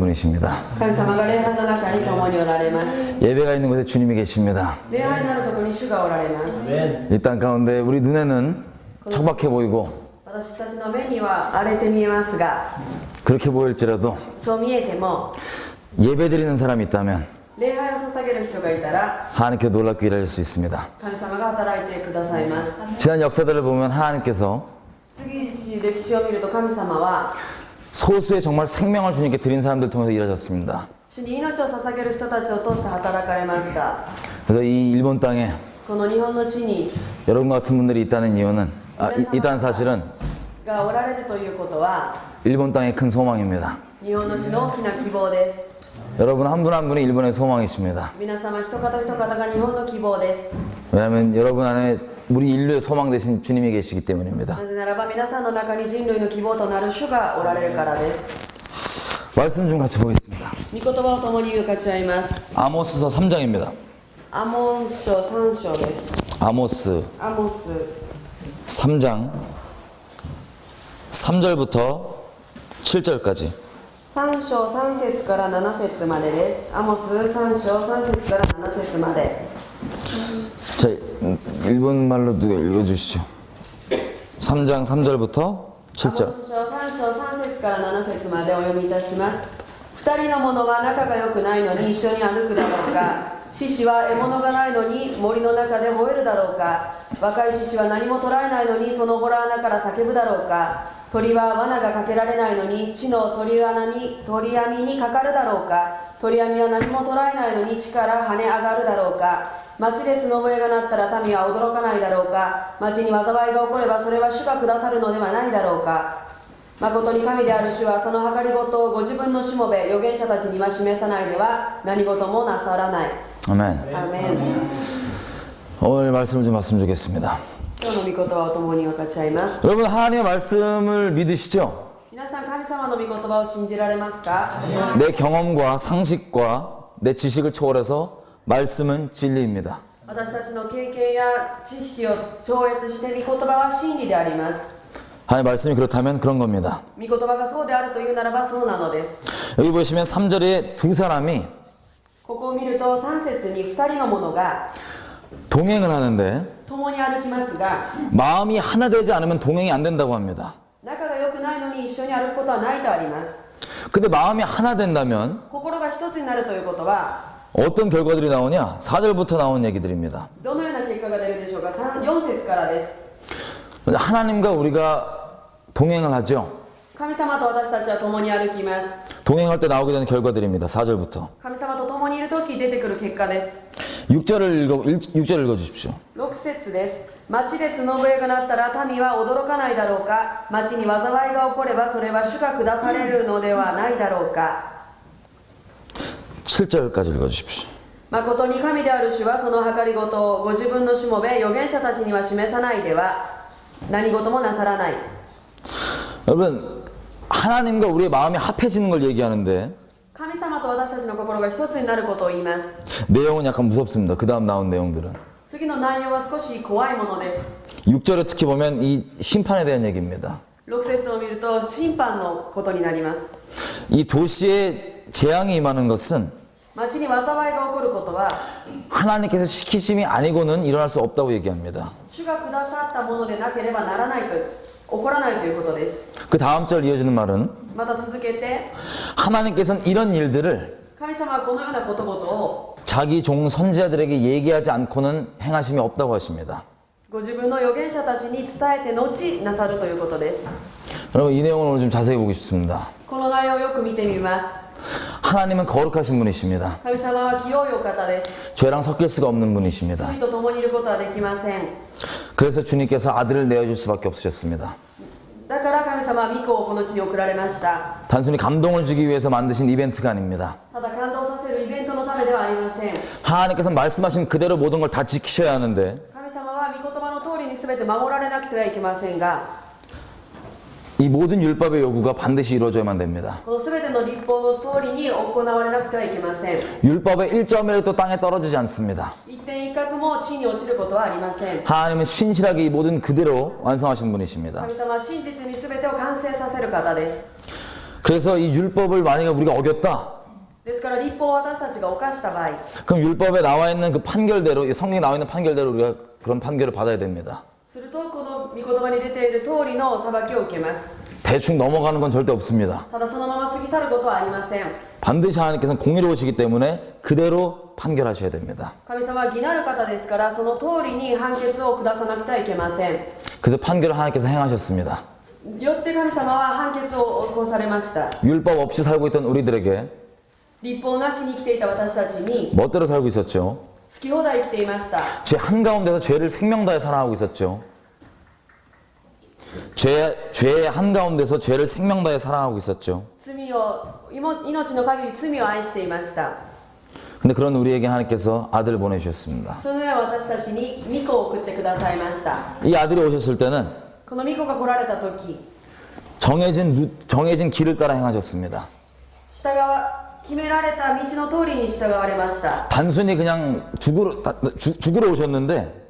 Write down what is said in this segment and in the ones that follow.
분이십니다. 神様が礼拝の中に共におられます。 예배가 있는 곳에 주님이 계십니다. 礼拝になるところに主がおられます。 이 땅 가운데 우리 눈에는 척박해 보이고 私たちの目には荒れて見えますが、 그렇게 보일지라도 そう見えても 예배 드리는 사람이 있다면 礼拝を捧げる人がいたら 하나님께 놀랍게 일하실 수 있습니다. 神様が働いてくださいます。 지난 역사들을 보면 하나님께서 過ぎし歴史を見ると神様は 소수의 정말 생명을 주님께 드린 사람들 통해서 일하셨습니다. 主に命を捧げる人たちを通して働かれました。 그래서 이 일본 땅에 この日本の地に 여러분과 같은 분들이 있다는 이유는 있다는 사실은 がおられるということは 일본 땅의 큰 소망입니다. 日本の地の大きな希望です。 여러분 한 분 한 분이 일본의 소망이십니다. 皆様一方一方が日本の希望です。 왜냐하면 여러분 안에 우리 인류의 소망 되신 주님이 계시기 때문입니다. なぜならば皆さんの中に人類の希望となる主がおられるからです。 말씀 좀 같이 보겠습니다. 御言葉を共に分かち合います。 아모스서 3장입니다. アモン書3章です。 아모스 アモス 3장 3절부터 7절까지 3章3節から7節までです。アモス3章3節から7節まで。 자, 일본 말로 누가 읽어주시죠. 3장 3절부터 アモ 7절. ス書3章3節から7節までお読みいたします。二人の者は仲が良くないのに一緒に歩くだろうか。獅子は獲物がないのに森の中で吠えるだろうか。若い獅子は何も捕らえないのにその洞穴から叫ぶだろうか。鳥は罠がかけられないのに地の鳥網にかかるだろうか。鳥網は何も捕らえないのに地から跳ね上がるだろうか。町で角笛が鳴ったら民は驚かないだろうか。町に災いが起こればそれは主がくださるのではないだろうか。誠に神である主はその計りごとをご自分のしもべ預言者たちには示さないでは何事もなさらない。 아멘. アーメン。 오늘 말씀을 좀 봤으면 좋겠습니다. 今日の御言葉を共に分かち合います。 여러분 하나님의 말씀을 믿으시죠? 皆さん神様の御言葉を信じられますか？ 내 경험과 상식과 내 지식을 초월해서 말씀은 진리입니다. 私たちの経験や知識を超越して御言葉は真理であります。 하나님의 말씀이 그렇다면 그런 겁니다. 御言葉がそうであるというならばそうなのです。 여기 보시면 3절에 두 사람이 ここを見ると3節に2人の者が 동행을 하는데 共に歩きますが 마음이 하나 되지 않으면 동행이 안 된다고 합니다. 仲が良くないのに一緒に歩くことはないとあります。 근데 마음이 하나 된다면 心が一つになるということは 어떤 결과들이 나오냐? 4절부터 나온 얘기들입니다. どのような結果が出るでしょうか。4節からです。 하나님과 우리가 동행을 하죠. 神様と私たちは共に歩きます。 동행할 때 나오게 되는 결과들입니다. 4절부터. 神様と共にいるとき出てくる結果です。 6절을 읽어주십시오. 6節です。町で角笛が鳴ったら民は驚かないだろうか。町に災いが起こればそれは主が下されるのではないだろうか。 7절까지 읽어주십시오. 誠に神である主はその計りごとをご自分のしもべ預言者たちには示さないでは何事もなさらない。 여러분 하나님과 우리의 마음이 합해지는 걸 얘기하는데 神様と私たちの心が一つになることを言います。 내용은 약간 무섭습니다. 그 다음 나온 내용들은 次の内容は少し怖いものです。 6절에 특히 보면 이 심판에 대한 얘기입니다. 6節を見ると審判のことになります。 이 도시에 재앙이 임하는 것은 町に災いが起こることは 하나님께서 시키심이 아니고는 일어날 수 없다고 얘기합니다. 主がくださったものでなければならないと起こらないということです。 그 다음 절 이어지는 말은 また続けて 하나님께서는 이런 일들을 神様はこのようなことごとを 자기 종 선지자들에게 얘기하지 않고는 행하심이 없다고 하십니다. ご自分の預言者たちに伝えて後なさるということです。 여러분 이 내용을 오늘 좀 자세히 보고 싶습니다. この内容をよく見てみます。 하나님은 거룩하신 분이십니다. 神様は清いお方です。 죄랑 섞일 수가 없는 분이십니다. 罪と共にいることはできません。 그래서 주님께서 아들을 내어줄 수밖에 없으셨습니다. だから神様は御子をこの地に送られました。 단순히 감동을 주기 위해서 만드신 이벤트가 아닙니다. ただ感動させるイベントのためではありません。 하나님께서 말씀하신 그대로 모든 걸 다 지키셔야 하는데 神様は御言葉の通りに全て守られなくてはいけませんが 이 모든 율법의 요구가 반드시 이루어져야만 됩니다. この全ての立法の通りに行われなくてはいけません。 율법의 1점이라도 땅에 떨어지지 않습니다. 一点一角も地に落ちることはありません。 하나님은 신실하게 이 모든 그대로 완성하신 분이십니다. 神様は真実に全てを完成させる方です。 그래서 이 율법을 만약에 우리가 어겼다. ですから立法を私たちが犯した場合、 그럼 율법에 나와 있는 그 판결대로, 성경에 나와 있는 판결대로 우리가 그런 판결을 받아야 됩니다. するとこの御言葉に出ている通りの裁きを受けます。 대충 넘어가는 건 절대 없습니다. ただそのまま過ぎ去ることはありません。 반드시 하나님께서는 공의로우시기 때문에 그대로 판결하셔야 됩니다. 神様は義なる方ですから、その通りに判決を下さなくてはいけません。 그래서 판결을 하나님께서 행하셨습니다. よって神様は判決を起こされました。 율법 없이 살고 있던 우리들에게 立法なしに生きていた私たちに 멋대로 살고 있었죠. 好き放題生きていました。 죄 한가운데서 죄를 생명다해 사랑하고 있었죠. 죄의 한가운데서 죄를 생명다해 사랑하고 있었죠. 罪を命の限り罪を愛していました。 근데 그런 우리에게 하나님께서 아들을 보내주셨습니다. そのよう私たちに御子を送ってくださいました。 이 아들이 오셨을 때는 この御子が来られた時、 정해진 길을 따라 행하셨습니다. 決められた道の通りに従われました。 단순히 그냥 죽으러 오셨는데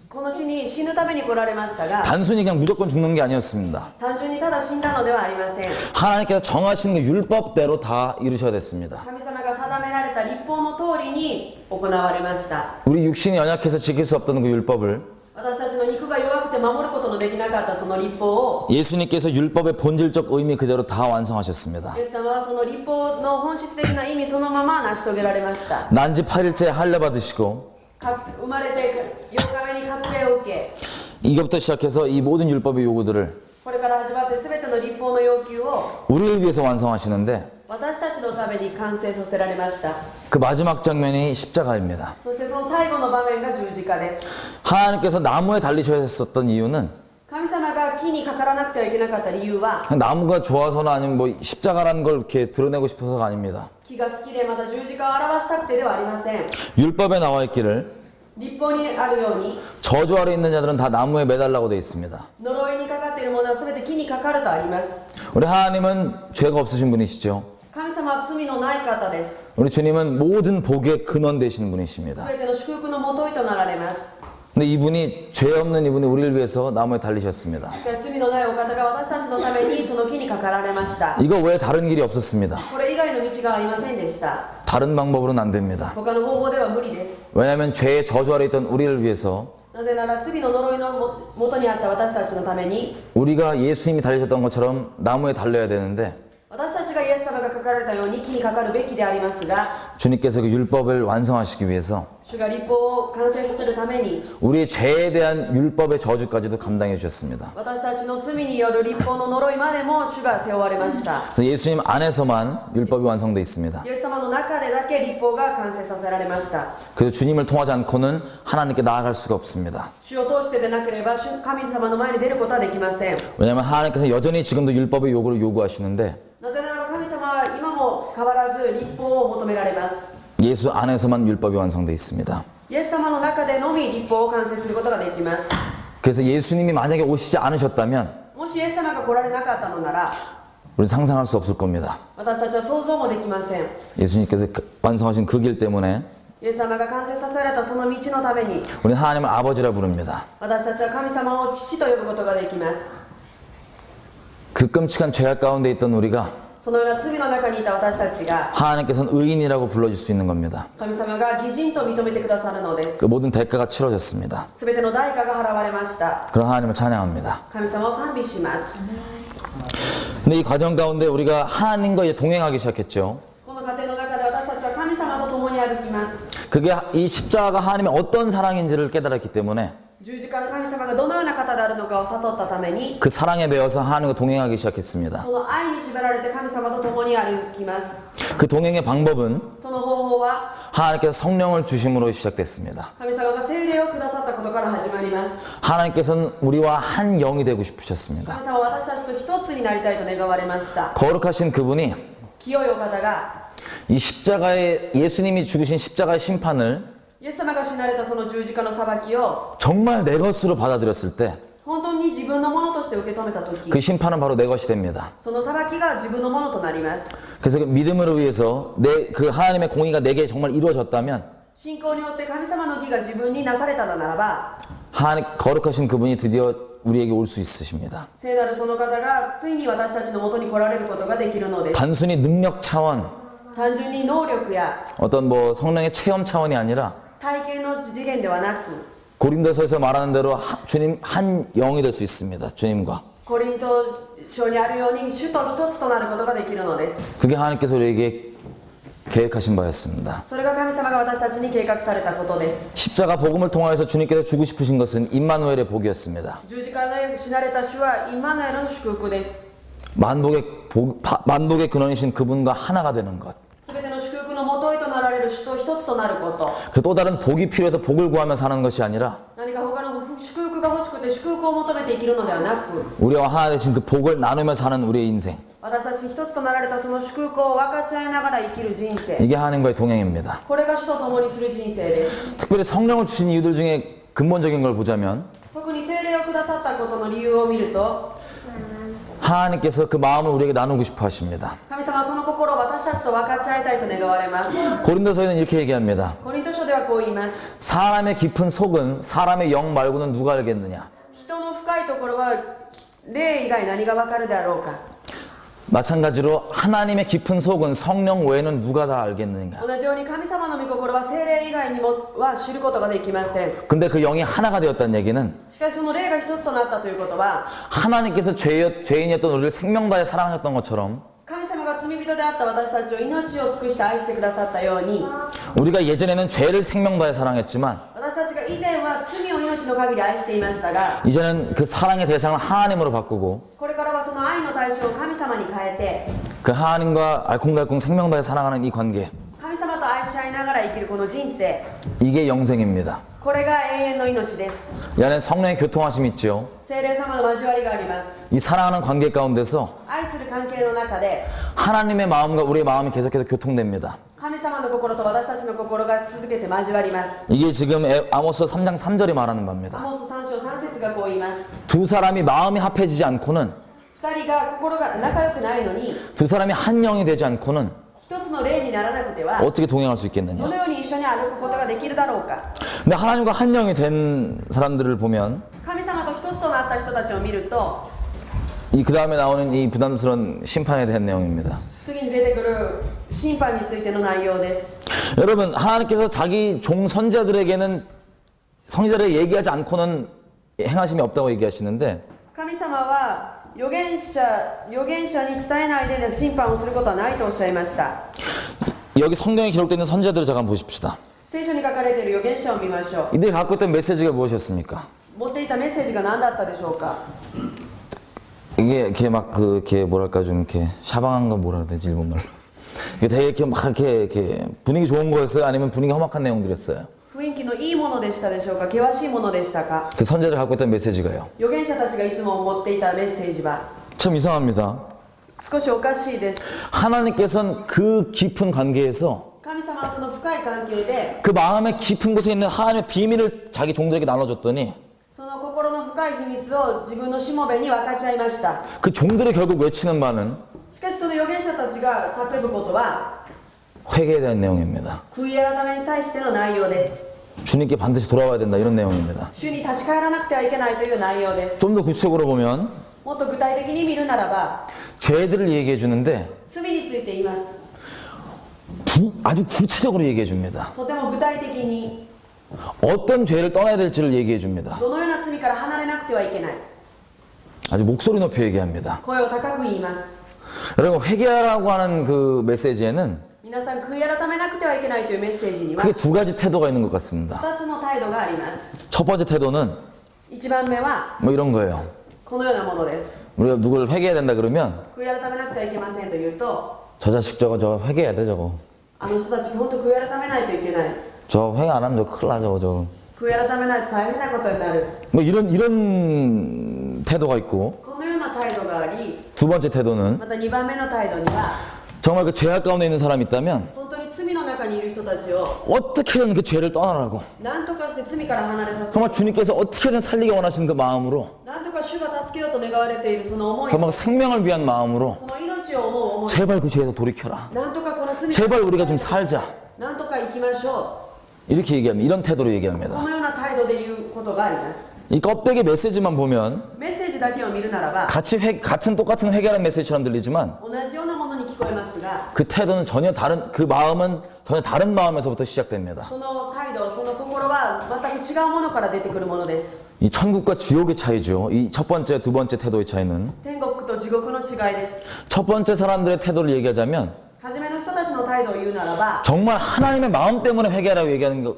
この地に死ぬために来られましたが、 단순히 그냥 무조건 죽는 게 아니었습니다. 単純にただ死んだのではありません。 하나님께서 정하신 그 율법대로 다 이루셔야 됐습니다. 神様が定められた立法の通りに行われました。 우리 육신이 연약해서 지킬 수 없던 그 율법을 私たちの肉が弱くて守ることのできなかったその立法を、 예수님께서 율법의 본질적 의미 그대로 다 완성하셨습니다. イエス様はその立法の本質的な意味そのまま成し遂げられました。 난지 8일째 할례 받으시고 生まれて8日目に割礼を受け、 이것부터 시작해서 이 모든 율법의 요구들을 これから始まって全ての立法の要求を 우리를 위해서 완성하시는데 私たちのために完成させられました。 그 마지막 장면이 십자가입니다. そしてその最後の場面が十字架です。 하나님께서 나무에 달리셔야 했었던 이유는 神様が木にかからなくてはいけなかった理由は、 나무가 좋아서나 아니면 뭐 십자가라는 걸 이렇게 드러내고 싶어서가 아닙니다. 木が好きでまた十字架を表したくてではありません。 율법에 나와 있기를 立法にあるように、 저주 아래 있는 자들은 다 나무에 매달라고 되어 있습니다. 呪いにかかっているものは全て木にかかるとあります。 우리 하나님은 죄가 없으신 분이시죠. 神様は罪のない方です。 우리 주님은 모든 복의 근원 되시는 분이십니다. 全ての祝福のもといとなられます。 근데 이분이 죄 없는 이분이 우리를 위해서 나무에 달리셨습니다. 罪のないお方が私たちのためにその木にかかられました。 이거 외에 다른 길이 없었습니다. これ以外の道がありませんでした。 다른 방법으로는 안 됩니다. 他の方法では無理です。 왜냐하면 죄의 저주 아래 있던 우리를 위해서 なぜなら罪の呪いのもとにあった私たちのために、 우리가 예수님이 달리셨던 것처럼 나무에 달려야 되는데 私たちがイエス様が書かれたように木にかかるべきでありますが、 주님께서 그 율법을 완성하시기 위해서 主が立法を完成させるために、 우리의 죄에 대한 율법의 저주까지도 감당해 주셨습니다. 私たちの罪による立法の呪いまでも主が背負われました。 그래서 예수님 안에서만 율법이 완성되어 있습니다. イエス様の中でだけ立法が完成させられました。 그래서 주님을 통하지 않고는 하나님께 나아갈 수가 없습니다. 主を通してでなければ神様の前に出ることはできません。 왜냐하면 하나님께서 여전히 지금도 율법의 요구를 요구하시는데 なぜならば神様は今も変わらず立法を求められます。 예수 안에서만 율법이 완성되어 있습니다. イエス様の中でのみ立法を完成することができます。 그래서 예수님이 만약에 오시지 않으셨다면 もしイエス様が来られなかったのなら、 우리 상상할 수 없을 겁니다. 私たちは想像もできません。 예수님께서 완성하신 그 길 때문에 イエス様が完成させられたその道のために、 우리 하나님을 아버지라 부릅니다. 私たちは神様を父と呼ぶことができます。 그 끔찍한 죄악 가운데 있던 우리가 そのような罪の中にいた私たちが、 하나님께서는 의인이라고 불러줄 수 있는 겁니다. 神様が義人と認めてくださるのです。 그 모든 대가가 치러졌습니다. すべての代価が払われました。 그런 하나님을 찬양합니다. 神様を賛美します。 근데 이 과정 가운데 우리가 하나님과 이제 동행하기 시작했죠. この過程の中で私たちは神様と共に歩きます。 그게 이 십자가가 하나님의 어떤 사랑인지를 깨달았기 때문에 十字架の神様がどのような方であるのかを悟ったために、 그 사랑에 매여서 하나님과 동행하기 시작했습니다. その愛に縛られて神様と共に歩きます。 그 동행의 방법은 その方法は 하나님께서 성령을 주심으로 시작됐습니다. 神様が聖霊をくださったことから始まります。 하나님께서는 우리와 한 영이 되고 싶으셨습니다. 神様は私たちと一つになりたいと願われました。 거룩하신 그분이 清いお方が 이 십자가의 예수님이 죽으신 십자가의 심판을 イエス様が死なれたその十字架の裁きを 정말 내 것으로 받아들였을 때 그 本当に自分のものとして受け止めたとき、 심판은 바로 내 것이 됩니다. その裁きが自分のものとなります。 그래서 그 믿음으로 위해서 그 하나님의 공의가 내게 정말 이루어졌다면 信仰によって神様の義が自分になされたのならば、 하나님 거룩하신 그분이 드디어 우리에게 올 수 있으십니다. 聖なるその方がついに私たちのもとに来られることができるのです。 단순히 능력 차원, 単純に能力や 어떤 뭐 성령의 체험 차원이 아니라 体験の次元ではなく 고린도서에서 말하는 대로 주님 한 영이 될 수 있습니다. 주님과. コリント書にあるように主と一つとなることができるのです。 그게 하나님께서 우리에게 계획하신 바였습니다. それが神様が私たちに計画されたことです。 십자가 복음을 통하여서 주님께서 주고 싶으신 것은 임마누엘의 복이었습니다. 十字架で死なれた主はインマヌエルの祝福です。 만복의 근원이신 그분과 하나가 되는 것. すべての祝福のもといとなられる主と一つとなること。 그 또 다른 복이 필요해서 복을 구하며 사는 것이 아니라 何か他の祝福が欲しくて祝福を求めて生きるのではなく、 우리와 하나 되신 그 복을 나누며 사는 우리의 인생. 私たちに一つとなられたその祝福を分かち合いながら生きる人生。 이게 하나님과의 동행입니다. これが主と共にする人生です。 특별히 성령을 주신 이유들 중에 근본적인 걸 보자면 特に聖霊をくださったことの理由を見ると、 하나님께서 그 마음을 우리에게 나누고 싶어 하십니다. 神様はその心を私たちと分かち合いたいと願われます。 고린도서에는 이렇게 얘기합니다. コリント書ではこう言います。 사람의 깊은 속은 사람의 영 말고는 누가 알겠느냐. 人の深いところは霊以外何が分かるであろうか。 마찬가지로 하나님의 깊은 속은 성령 외에는 누가 다 알겠느냐. 同じように神様の御心は聖霊以外にもは知ることができません。 근데 그 영이 하나가 되었다는 얘기는 しかしその霊が一つとなったということは、 하나님께서 죄인이었던 우리를 생명 다해 사랑하셨던 것처럼 神様が罪人であった私たちを命を尽くして愛してくださったように、 우리가 예전에는 죄를 생명 다해 사랑했지만 私たちが以前は罪を命の限り愛していましたが、 이제는 그 사랑의 대상을 하나님으로 바꾸고 これからはその愛の対象を神様に変えて、 그 하나님과 알콩달콩 생명 다해 사랑하는 이 관계, 神様と愛し合いながら生きるこの人生、 이게 영생입니다. これが永遠の命です。 이 안에 성령의 교통하심이 있죠. 聖霊様の交わりがあります。 이 사랑하는 관계 가운데서 愛する関係の中で 하나님의 마음과 우리의 마음이 계속해서 교통됩니다. 神様の心と私たちの心が続けて交わります。 이게 지금 아모스 3장 3절이 말하는 ア 바입니다. モス3章3節がこう言います。 두 사람이 마음이 합해지지 않고는, 二人が心が仲良くないのに、 두 사람이 한 영이 되지 않고는 一つの霊にならなくては 어떻게 동행할 수 ど 있겠느냐. のように一緒に歩くことができるだろうか。 근데 하나님과 한 영이 된 사람들을 보면 神様と一つとなった人たちを見ると、 이 그 다음에 나오는 이 부담스러운 심판에 대한 내용입니다. 次に出てくる審判についての内容です。 여러분, 하나님께서 자기 종 선지자들에게는 선지자를 얘기하지 않고는 행하심이 없다고 얘기하시는데 神様は預言者に伝えないで審判をすることはないとおっしゃいました。 여기 성경에 기록되어 있는 선지자들을 잠깐 보십시다. 聖書に書かれている預言者を見ましょう。 이들이 갖고 있던 메시지가 무엇이었습니까? 持っていたメッセージが何だったでしょうか。 이게 이렇게 막 이렇게 뭐랄까 좀 이렇게 샤방한 건 뭐라 해야 되지 일본말로. 이게 되게 이렇게 막 이렇게 분위기 좋은 거였어요? 아니면 분위기 험악한 내용들이었어요? 雰囲気のいいものでしたでしょうか、険しいものでしたか。 그 선지자들 갖고 있던 메시지가요. 預言者たちがいつも持っていたメッセージは 참 이상합니다. 少しおかしいです。 하나님께서는 그 깊은 관계에서 神様はその深い関係で 그 마음의 깊은 곳에 있는 하나님의 비밀을 자기 종들에게 나눠줬더니 その心の深い秘密を自分のしもべに分かち合いました。 그 종들이 결국 외치는 바는 しかしその預言者たちが叫ぶことは 회개에 대한 내용입니다. 悔い改めに対しての内容です。 주님께 반드시 돌아와야 된다 이런 내용입니다. 主に立ち返らなくてはいけないという内容です。 좀 더 구체적으로 보면 もっと具体的に見るならば 죄들을 얘기해 주는데 罪について言います。 아주 구체적으로 얘기해 줍니다. とても具体的に 어떤 죄를 떠나야 될지를 얘기해 줍니다. どのような罪から離れなくてはいけない。 아주 목소리 높여 얘기합니다. 声を高く言います。 여러분 회개하라고 하는 그 메시지에는 皆さん悔い改めなくてはいけないというメッセージには 크게 두 가지 태도가 있는 것 같습니다. 2つの態度があります。 첫 번째 태도는 1番目は 뭐 이런 거예요. このようなものです。 우리가 누구를 회개해야 된다 그러면 悔い改めなくてはいけませんというと、 저 자식 저거 회개해야 돼 저거. あの人たち本当悔い改めないといけない。 저 회개 안 하면 저 큰일 나 저거. 悔い改めないと大変なことになる。 뭐 이런 태도가 있고 このような態度があり、 두 번째 태도는 また2番目の態度には 정말 그 죄악 가운데 있는 사람이 있다면 本当に罪の中にいる人たちを 어떻게든 그 죄를 떠나라고 何とかして罪から離れさせる。 정말 주님께서 어떻게든 살리기 원하시는 그 마음으로 何とか主が助けようと願われているその思い、 정말 생명을 위한 마음으로 その命を思う思い、 제발 그 죄에서 돌이켜라. 何とかこの罪 제발 우리가 좀 살자. 何とか生きましょ 이렇게 얘기합니다. 이런 태도로 う。こ 얘기합니다. のような態度で言うことがあります。이 껍데기 메시지만 보면 メッセージだけを見るならば 같은 똑같은 회개라는 메시지처럼 들리지만 同じようなものに聞こえますが 그 태도는 전혀 다른, 그 마음은 전혀 다른 마음에서부터 시작됩니다. その態度その心は全く違うものから出てくるものです 이 천국과 지옥의 차이죠. 이 첫 번째, 두 번째 태도의 차이는 天国と地獄の違いです 첫 번째 사람들의 태도를 얘기하자면 初めの人たちの態度を言うならば 정말 하나님의 마음 때문에 회개하라고 얘기하는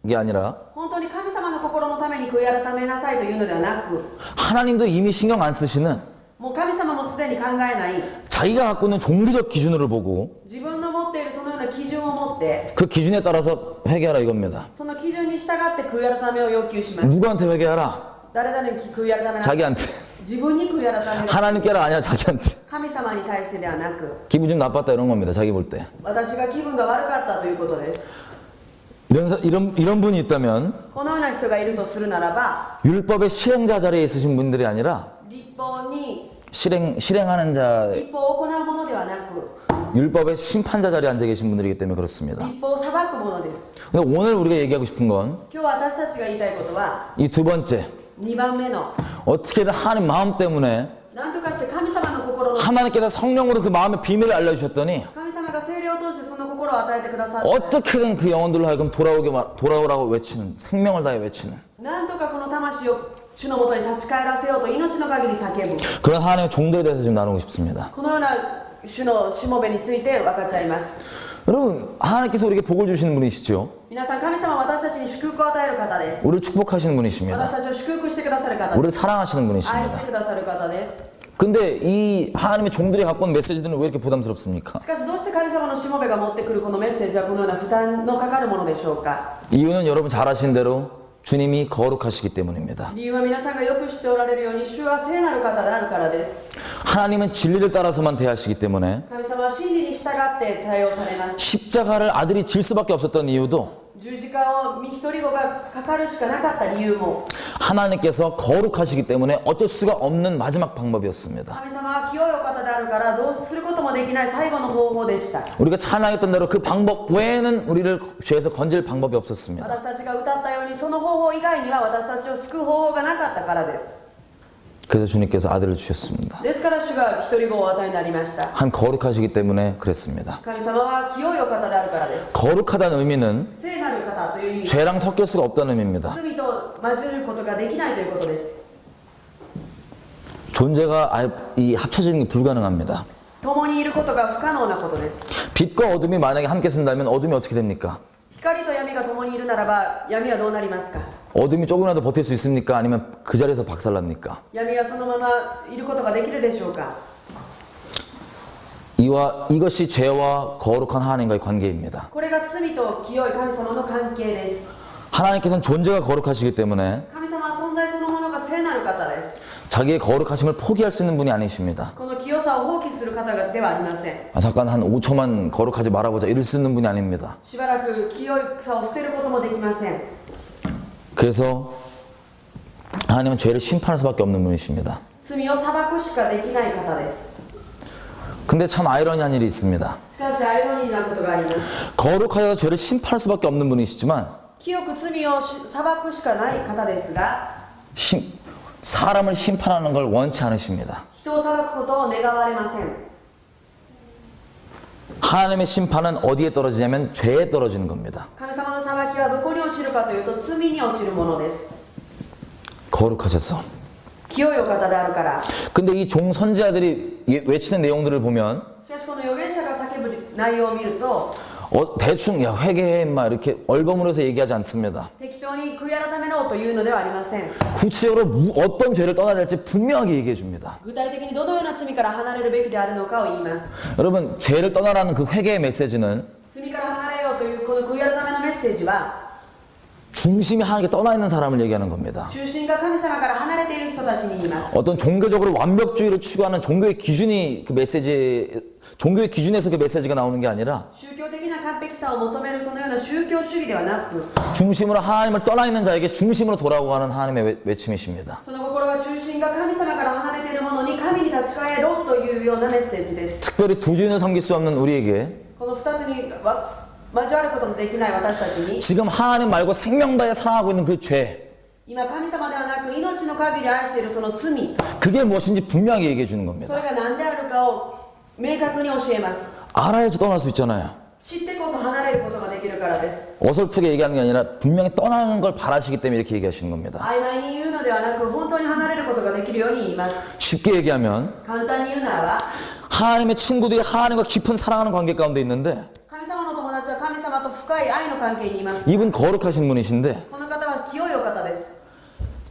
게 아니라 本当に神様の心のために悔い改めなさいというのではなく 하나님도 이미 신경 안 쓰시는 もう神様もすでに考えない 자기가 갖고 있는 종교적 기준으로 보고 自分の持っているそのような基準を持って 그 기준에 따라서 회개하라 이겁니다. その基準に従って悔い改めを要求します 누구한테 회개하라? 誰々に悔い改めなさい 자기한테. 自分に悔い改める 하나님께라 아니야 자기한테. 神様に対してではなく 기분 좀 나빴다 이런 겁니다. 자기 볼 때. 私が気分が悪かったということです 이런 분이 있다면 このような人がいるとするならば 율법의 실행자 자리에 있으신 분들이 아니라 立法に 실행하는 자 立法を行うものではなく 율법의 심판자 자리에 앉아 계신 분들이기 때문에 그렇습니다. 立法を裁くものです 근데 오늘 우리가 얘기하고 싶은 건 이 今日私たちが言いたいことは 두 번째 2番目の 어떻게든 하나님 마음 때문에 何とかして神様の心の 하나님께서 성령으로 그 마음의 비밀을 알려주셨더니 神様が聖霊を通してその心を与えてくださって 어떻게든 그 영혼들로 하여금 돌아오라고 외치는 생명을 다해 외치는 何とかこの魂を主のもとに立ち返らせようと命の限り叫ぶ 그런 하나님의 종들에 대해서 좀 나누고 싶습니다. このような主のしもべについて分かち合います 여러분 하나님께서 우리에게 복을 주시는 분이시죠. 皆さん神様は私たちに祝福を与える方です 우리를 축복하시는 분이십니다. 私たちを祝福してくださる方 우리를 です 사랑하시는 愛 분이십니다. してくださる方です 근데 이 하나님의 종들이 갖고 온 메시지들은 왜 이렇게 부담스럽습니까? しかしどうして神様のしもべが持ってくるこのメッセージはこのような負担のかかるものでしょうか 이유는 여러분 잘 아시는 대로 주님이 거룩하시기 때문입니다. 理由は皆さんがよく知っておられるように主は聖なる方であるからです 하나님은 진리를 따라서만 대하시기 때문에 神様は真理に従って対応されます 십자가를 아들이 질 수밖에 없었던 이유도 十字架を身一人子がかかるしかなかった理由も 하나님께서 거룩하시기 때문에 어쩔 수가 없는 마지막 방법이었습니다. 神様は清いお方であるからどうすることもできない最後の方法でした 우리가 찬양했던 대로 그 방법 외에는 우리를 죄에서 건질 방법이 없었습니다. 私たちが歌ったようにその方法以外には私たちを救う方法がなかったからです 그래서 주님께서 아들을 주셨습니다. ですから主が一人子をお与えになりました 한 거룩하시기 때문에 그랬습니다. 神様は清いお方であるからです 거룩하다는 의미는 聖なる方という意味 죄랑 섞일 수가 없다는 의미입니다. 罪と混じることができないということです 존재가 아예 이 합쳐지는 게 불가능합니다. 共にいることが不可能なことです 빛과 어둠이 만약에 함께 쓴다면 어둠이 어떻게 됩니까? 光と闇が共にいるならば闇はどうなりますか 어둠이 조금이라도 버틸 수 있습니까? 아니면 그 자리에서 박살납니까? 闇はそのままいることができるでしょうか 이것이 죄와 거룩한 하나님과의 관계입니다. これが罪と清い神様の関係です 하나님께서는 존재가 거룩하시기 때문에 神様は存在そのものが聖なる方です 자기의 거룩하심을 포기할 수 있는 분이 아니십니다. この清さを放棄する方ではありません 잠깐 한 5초만 거룩하지 말아보자 이럴 수 있는 분이 아닙니다. しばらく清いさを捨てることもできません 그래서 하나님은 죄를 심판할 수밖에 없는 분이십니다. 罪を裁くしかできない方です 근데 참 아이러니한 일이 있습니다. しかしアイロニーなことがあります 거룩하여서 죄를 심판할 수밖에 없는 분이시지만 清く罪を裁くしかない方ですが 사람을 심판하는 걸 원치 않으십니다. 人を裁くことを願われません 하나님의 심판은 어디에 떨어지냐면 죄에 떨어지는 겁니다. 神様の裁きはどこに落ちるかというと罪に落ちるものです 거룩하셔서. 清いお方であるから 근데 이 종 선지자들이 외치는 내용들을 보면 しかしこの預言者が叫ぶ内容を見ると 대충 야 회개해 임마 이렇게 얼버무려서 얘기하지 않습니다. 適当に悔い改めろというのではありません 구체적으로 어떤 죄를 떠나야 할지 분명하게 얘기해 줍니다. 具体的にどのような罪から離れるべきであるのかを言います 여러분 죄를 떠나라는 그 회개의 메시지는 罪から離れようというこの悔い改めのメッセージは 중심이 하나님께 떠나 있는 사람을 얘기하는 겁니다. 中心が神様から離れている人たちに言います 어떤 종교적으로 완벽주의를 추구하는 종교의 기준이 그 메시지 종교의 기준에서 그 메시지가 나오는 게 아니라 宗教的な完璧さを求めるそのような宗教主義ではなく 중심으로 하나님을 떠나 있는 자에게 중심으로 돌아오고 하는 하나님의 외침이십니다. その心が中心が神様から離れているものに神に立ち返ろうというようなメッセージです 특별히 두 주인을 섬길 수 없는 우리에게 この2つに交わることのできない私たちに 지금 하나님 말고 생명 다해 사랑하고 있는 그 죄, 今神様ではなく命の限り愛しているその罪 그게 무엇인지 분명히 얘기해 주는 そ 겁니다. れが何であるかを明確に教えます 알아야지 떠날 수 있잖아요. 知ってこそ離れることができるからです 어설프게 얘기하는 게 아니라 분명히 떠나는 걸 바라시기 때문에 이렇게 얘기하시는 겁니다. 曖昧に言うのではなく本当に離れることができるように言います 쉽게 얘기하면 簡単に言うならば 하나님의 친구들이 하나님과 깊은 사랑하는 관계 가운데 있는데 神様の友達は神様と深い愛の関係にいます 이분 거룩하신 분이신데 この方は清いお方です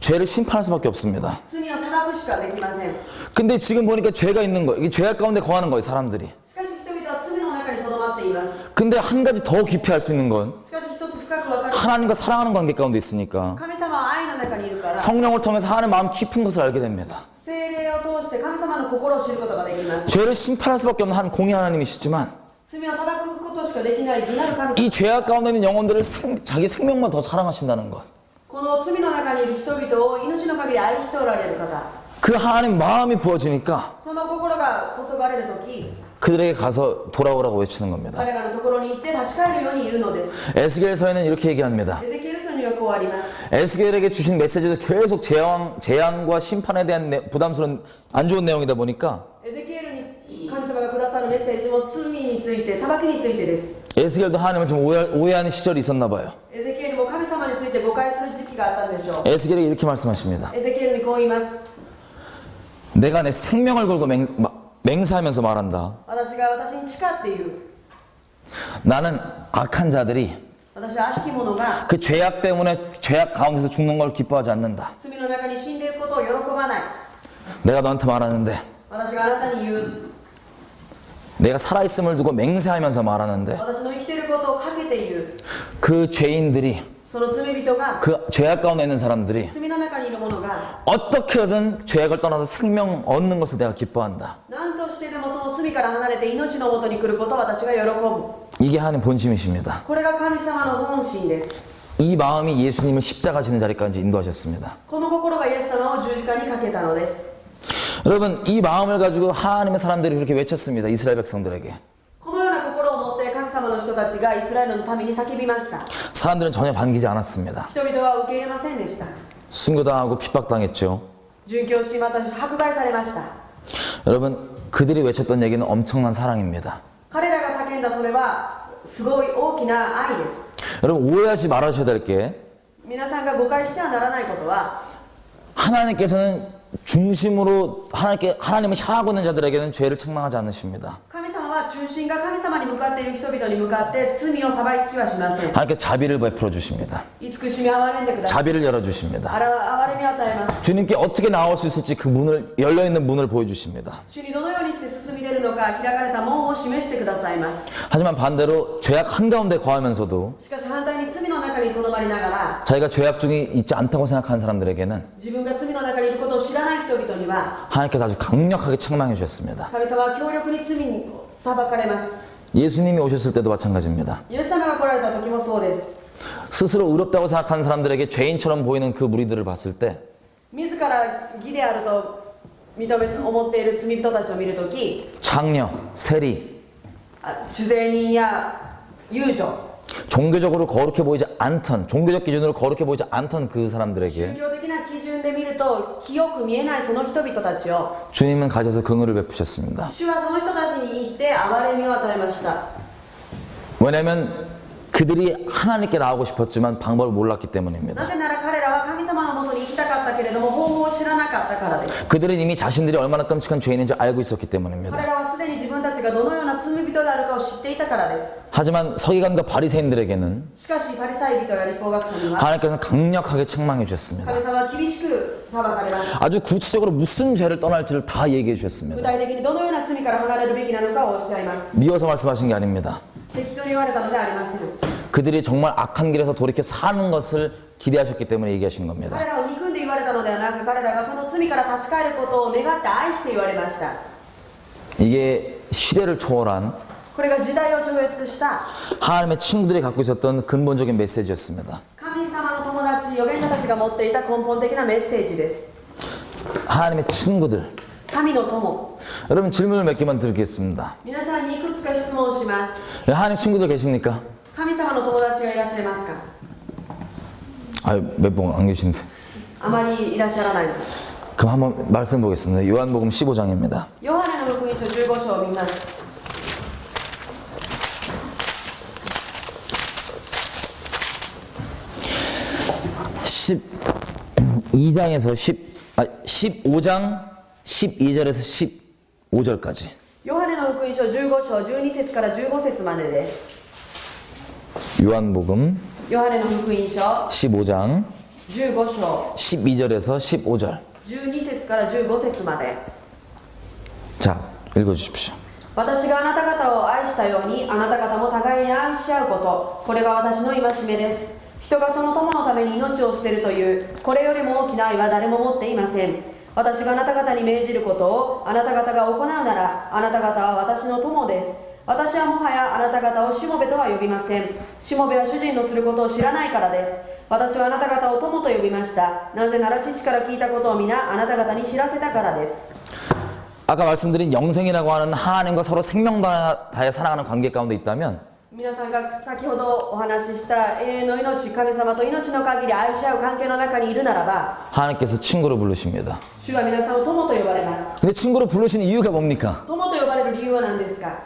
죄를 심판할 수밖에 없습니다. 罪を裁くしかできません 근데 지금 보니까 죄가 있는 거예요. 이게 죄악 가운데 거하는 거예요, 사람들이. しかし人々は罪の中にとどまっています 근데 한 가지 더 깊이 알 수 있는 건 しかし一つ深く分かる 하나님과 사랑하는 관계 가운데 있으니까 神様は愛の中にいるから 성령을 통해서 하나님 마음 깊은 것을 알게 됩니다. 聖霊を通して神様の心を知ることができます 죄를 심판할 수밖에 없는 한 공의 하나님이시지만 罪を裁くことしかできない義なる神様 이 죄악 가운데 있는 영혼들을 자기 생명만 더 사랑하신다는 것. この罪の中にいる人々を命の限り愛しておられる方 그 하나님 마음이 부어지니까 その心が注がれるとき 그들에게 가서 돌아오라고 외치는 겁니다. 彼らのところに行って立ち返るように言うのです 에스겔서에는 이렇게 얘기합니다. エゼキエル書にはこうあります 에스겔에게 주신 메시지도 계속 재앙과 심판에 대한 부담스러운 안 좋은 내용이다 보니까 エゼキエルに神様がくださるメッセージも罪について裁きについてです 에스겔도 하나님을 좀 오해하는 시절이 있었나 봐요. エゼキエルも神様について誤解する時期があったんでしょう 에스겔이 이렇게 말씀하십니다. エゼキエルにこう言います 내가 내 생명을 걸고 맹세하면서 말한다. 私が私に誓っている 나는 악한 자들이 私は悪しき者が 그 죄악 때문에 죄악 가운데서 죽는 걸 기뻐하지 않는다. 罪の中に死んでいくことを喜ばない 내가 너한테 말하는데 私があなたに言う 내가 살아있음을 두고 맹세하면서 말하는데 私の生きていることをかけて言う 그 죄인들이 その罪人が 그 죄악 가운데 있는 사람들이 罪の中にいる者が 어떻게든 죄악을 떠나서 생명 얻는 것을 내가 기뻐한다. 何としてでもその罪から離れて命のもとに来ることを私が喜ぶ 이게 하나님 본심이십니다. これが神様の本心です 이 마음이 예수님을 십자가 지는 자리까지 인도하셨습니다. この心がイエス様を十字架にかけたのです 여러분 이 마음을 가지고 하나님의 사람들이 그렇게 외쳤습니다. 이스라엘 백성들에게. このような心を持って神様の人たちがイスラエルのために叫びました 사람들은 전혀 반기지 않았습니다. 人々は受け入れませんでした 순교당하고 핍박당했죠. 殉教しまた迫害されました 여러분 그들이 외쳤던 얘기는 엄청난 사랑입니다. 彼らが叫んだそれはすごい大きな愛です 여러분 오해하지 말아주셔야 될 게 皆さんが誤解してはならないことは 하나님께서는 중심으로 하나님을 향하고 있는 자들에게는 죄를 책망하지 않으십니다. 神様は中心が神様に向かっている人々に向かって罪を裁きはしません 하나님께 자비를 베풀어 주십니다. 慈しみ憐れんでください 자비를 열어 주십니다. 憐れみを与えます 주님께 어떻게 나올 수 있을지 그 문을 열려 있는 문을 보여주십니다. 主にどのようにして進み出るのか開かれた門を示してくださいます 하지만 반대로 죄악 한가운데 거하면서도 しかし反対に罪の中にとどまりながら 자기가 죄악 중에 있지 않다고 생각하는 사람들에게는 自分が罪の中にいることを知らない人々には 하나님께서 아주 강력하게 책망해 주셨습니다. 神様は強力に罪に裁かれます 예수님이 오셨을 때도 마찬가지입니다. イエス様が来られた時もそうです 스스로 의롭다고 생각하는 사람들에게 죄인처럼 보이는 그 무리들을 봤을 때 自ら義であると思っている罪人たちを見るとき 장녀, 세리, 酒税人や遊女 종교적으로 거룩해 보이지 않던 종교적 기준으로 거룩해 보이지 않던 그 宗 사람들에게 教的な基準で見ると清く見えないその人々たちを 주님은 가셔서 긍휼을 베푸셨습니다. 主はその人たちに行って憐れみを与えました 왜냐하면 그들이 하나님께 나오고 싶었지만 방법을 몰랐기 때문입니다. なぜなら彼らは神様のもとに行きたかったけれども方法を知らなかったからです 그들은 이미 자신들이 얼마나 끔찍한 죄인인지 알고 있었기 彼 때문입니다. らはすでに自分たちがどのような罪人であるかを知っていたからです 하지만 서기관과 바리새인들에게는 しかしパリサイ人や立法学者には 하나님께서는 강력하게 책망해 주셨습니다. 神様は厳しく裁かれました 아주 구체적으로 무슨 죄를 떠날지를 다 얘기해 具 주셨습니다. 体的にどのような罪から離れるべきなのかをおっしゃいます 미워서 말씀하신 게 아닙니다. 適当に言われたのではありません 그들이 정말 악한 길에서 돌이켜 사는 것을 기대하셨기 때문에 얘기하신 겁니다. 彼らを憎んで言われたのではなく彼らがその罪から立ち返ることを願って愛して言われました 이게 시대를 초월한 これが時代を超越した 하나님의 친구들이 갖고 있었던 근본적인 메시지였습니다. 神様の友達預言者たちが持っていた根本的なメッセージです 하나님의 친구들. 神の友 여러분 질문을 몇 개만 드리겠습니다. 皆さんにいくつか質問します 하나님 친구들 계십니까? 神様の友達がいらっしゃいますか 아유 몇 분 안 계신데. あまりいらっしゃらない。 그럼 한번 말씀 보겠습니다. 요한복음 15장입니다. ヨハネの福音書15章を見ます。 12장에서 15장 12절에서 15절까지. ヨハネの福音書15章12節から15節までです。 요한복음 ヨハネの福音書 15장 15章 12절에서 15절. 12節から15節まで。 자, 읽어주십시오. 私があなた方を愛したようにあなた方も互いに愛し合うこと、これが私の戒めです。人がその友のために命を捨てるというこれよりも大きな愛は誰も持っていません。私があなた方に命じることをあなた方が行うならあなた方は私の友です。私はもはやあなた方をしもべとは呼びません。しもべは主人のすることを知らないからです。私はあなた方を友と呼びました。なぜなら父から聞いたことを皆あなた方に知らせたからです。 아까 말씀드린 영생이라고 하는 하나님과 서로 생명 다해 살아가는 관계 가운데 있다면 皆さんが先ほどお話しした永遠の命、神様と命の限り愛し合う関係の中にいるならば 하나님께서 친구로 부르십니다. 主は皆さんを友と呼ばれます。 근데 친구로 부르시는 이유가 뭡니까? 友と呼ばれる理由は何ですか？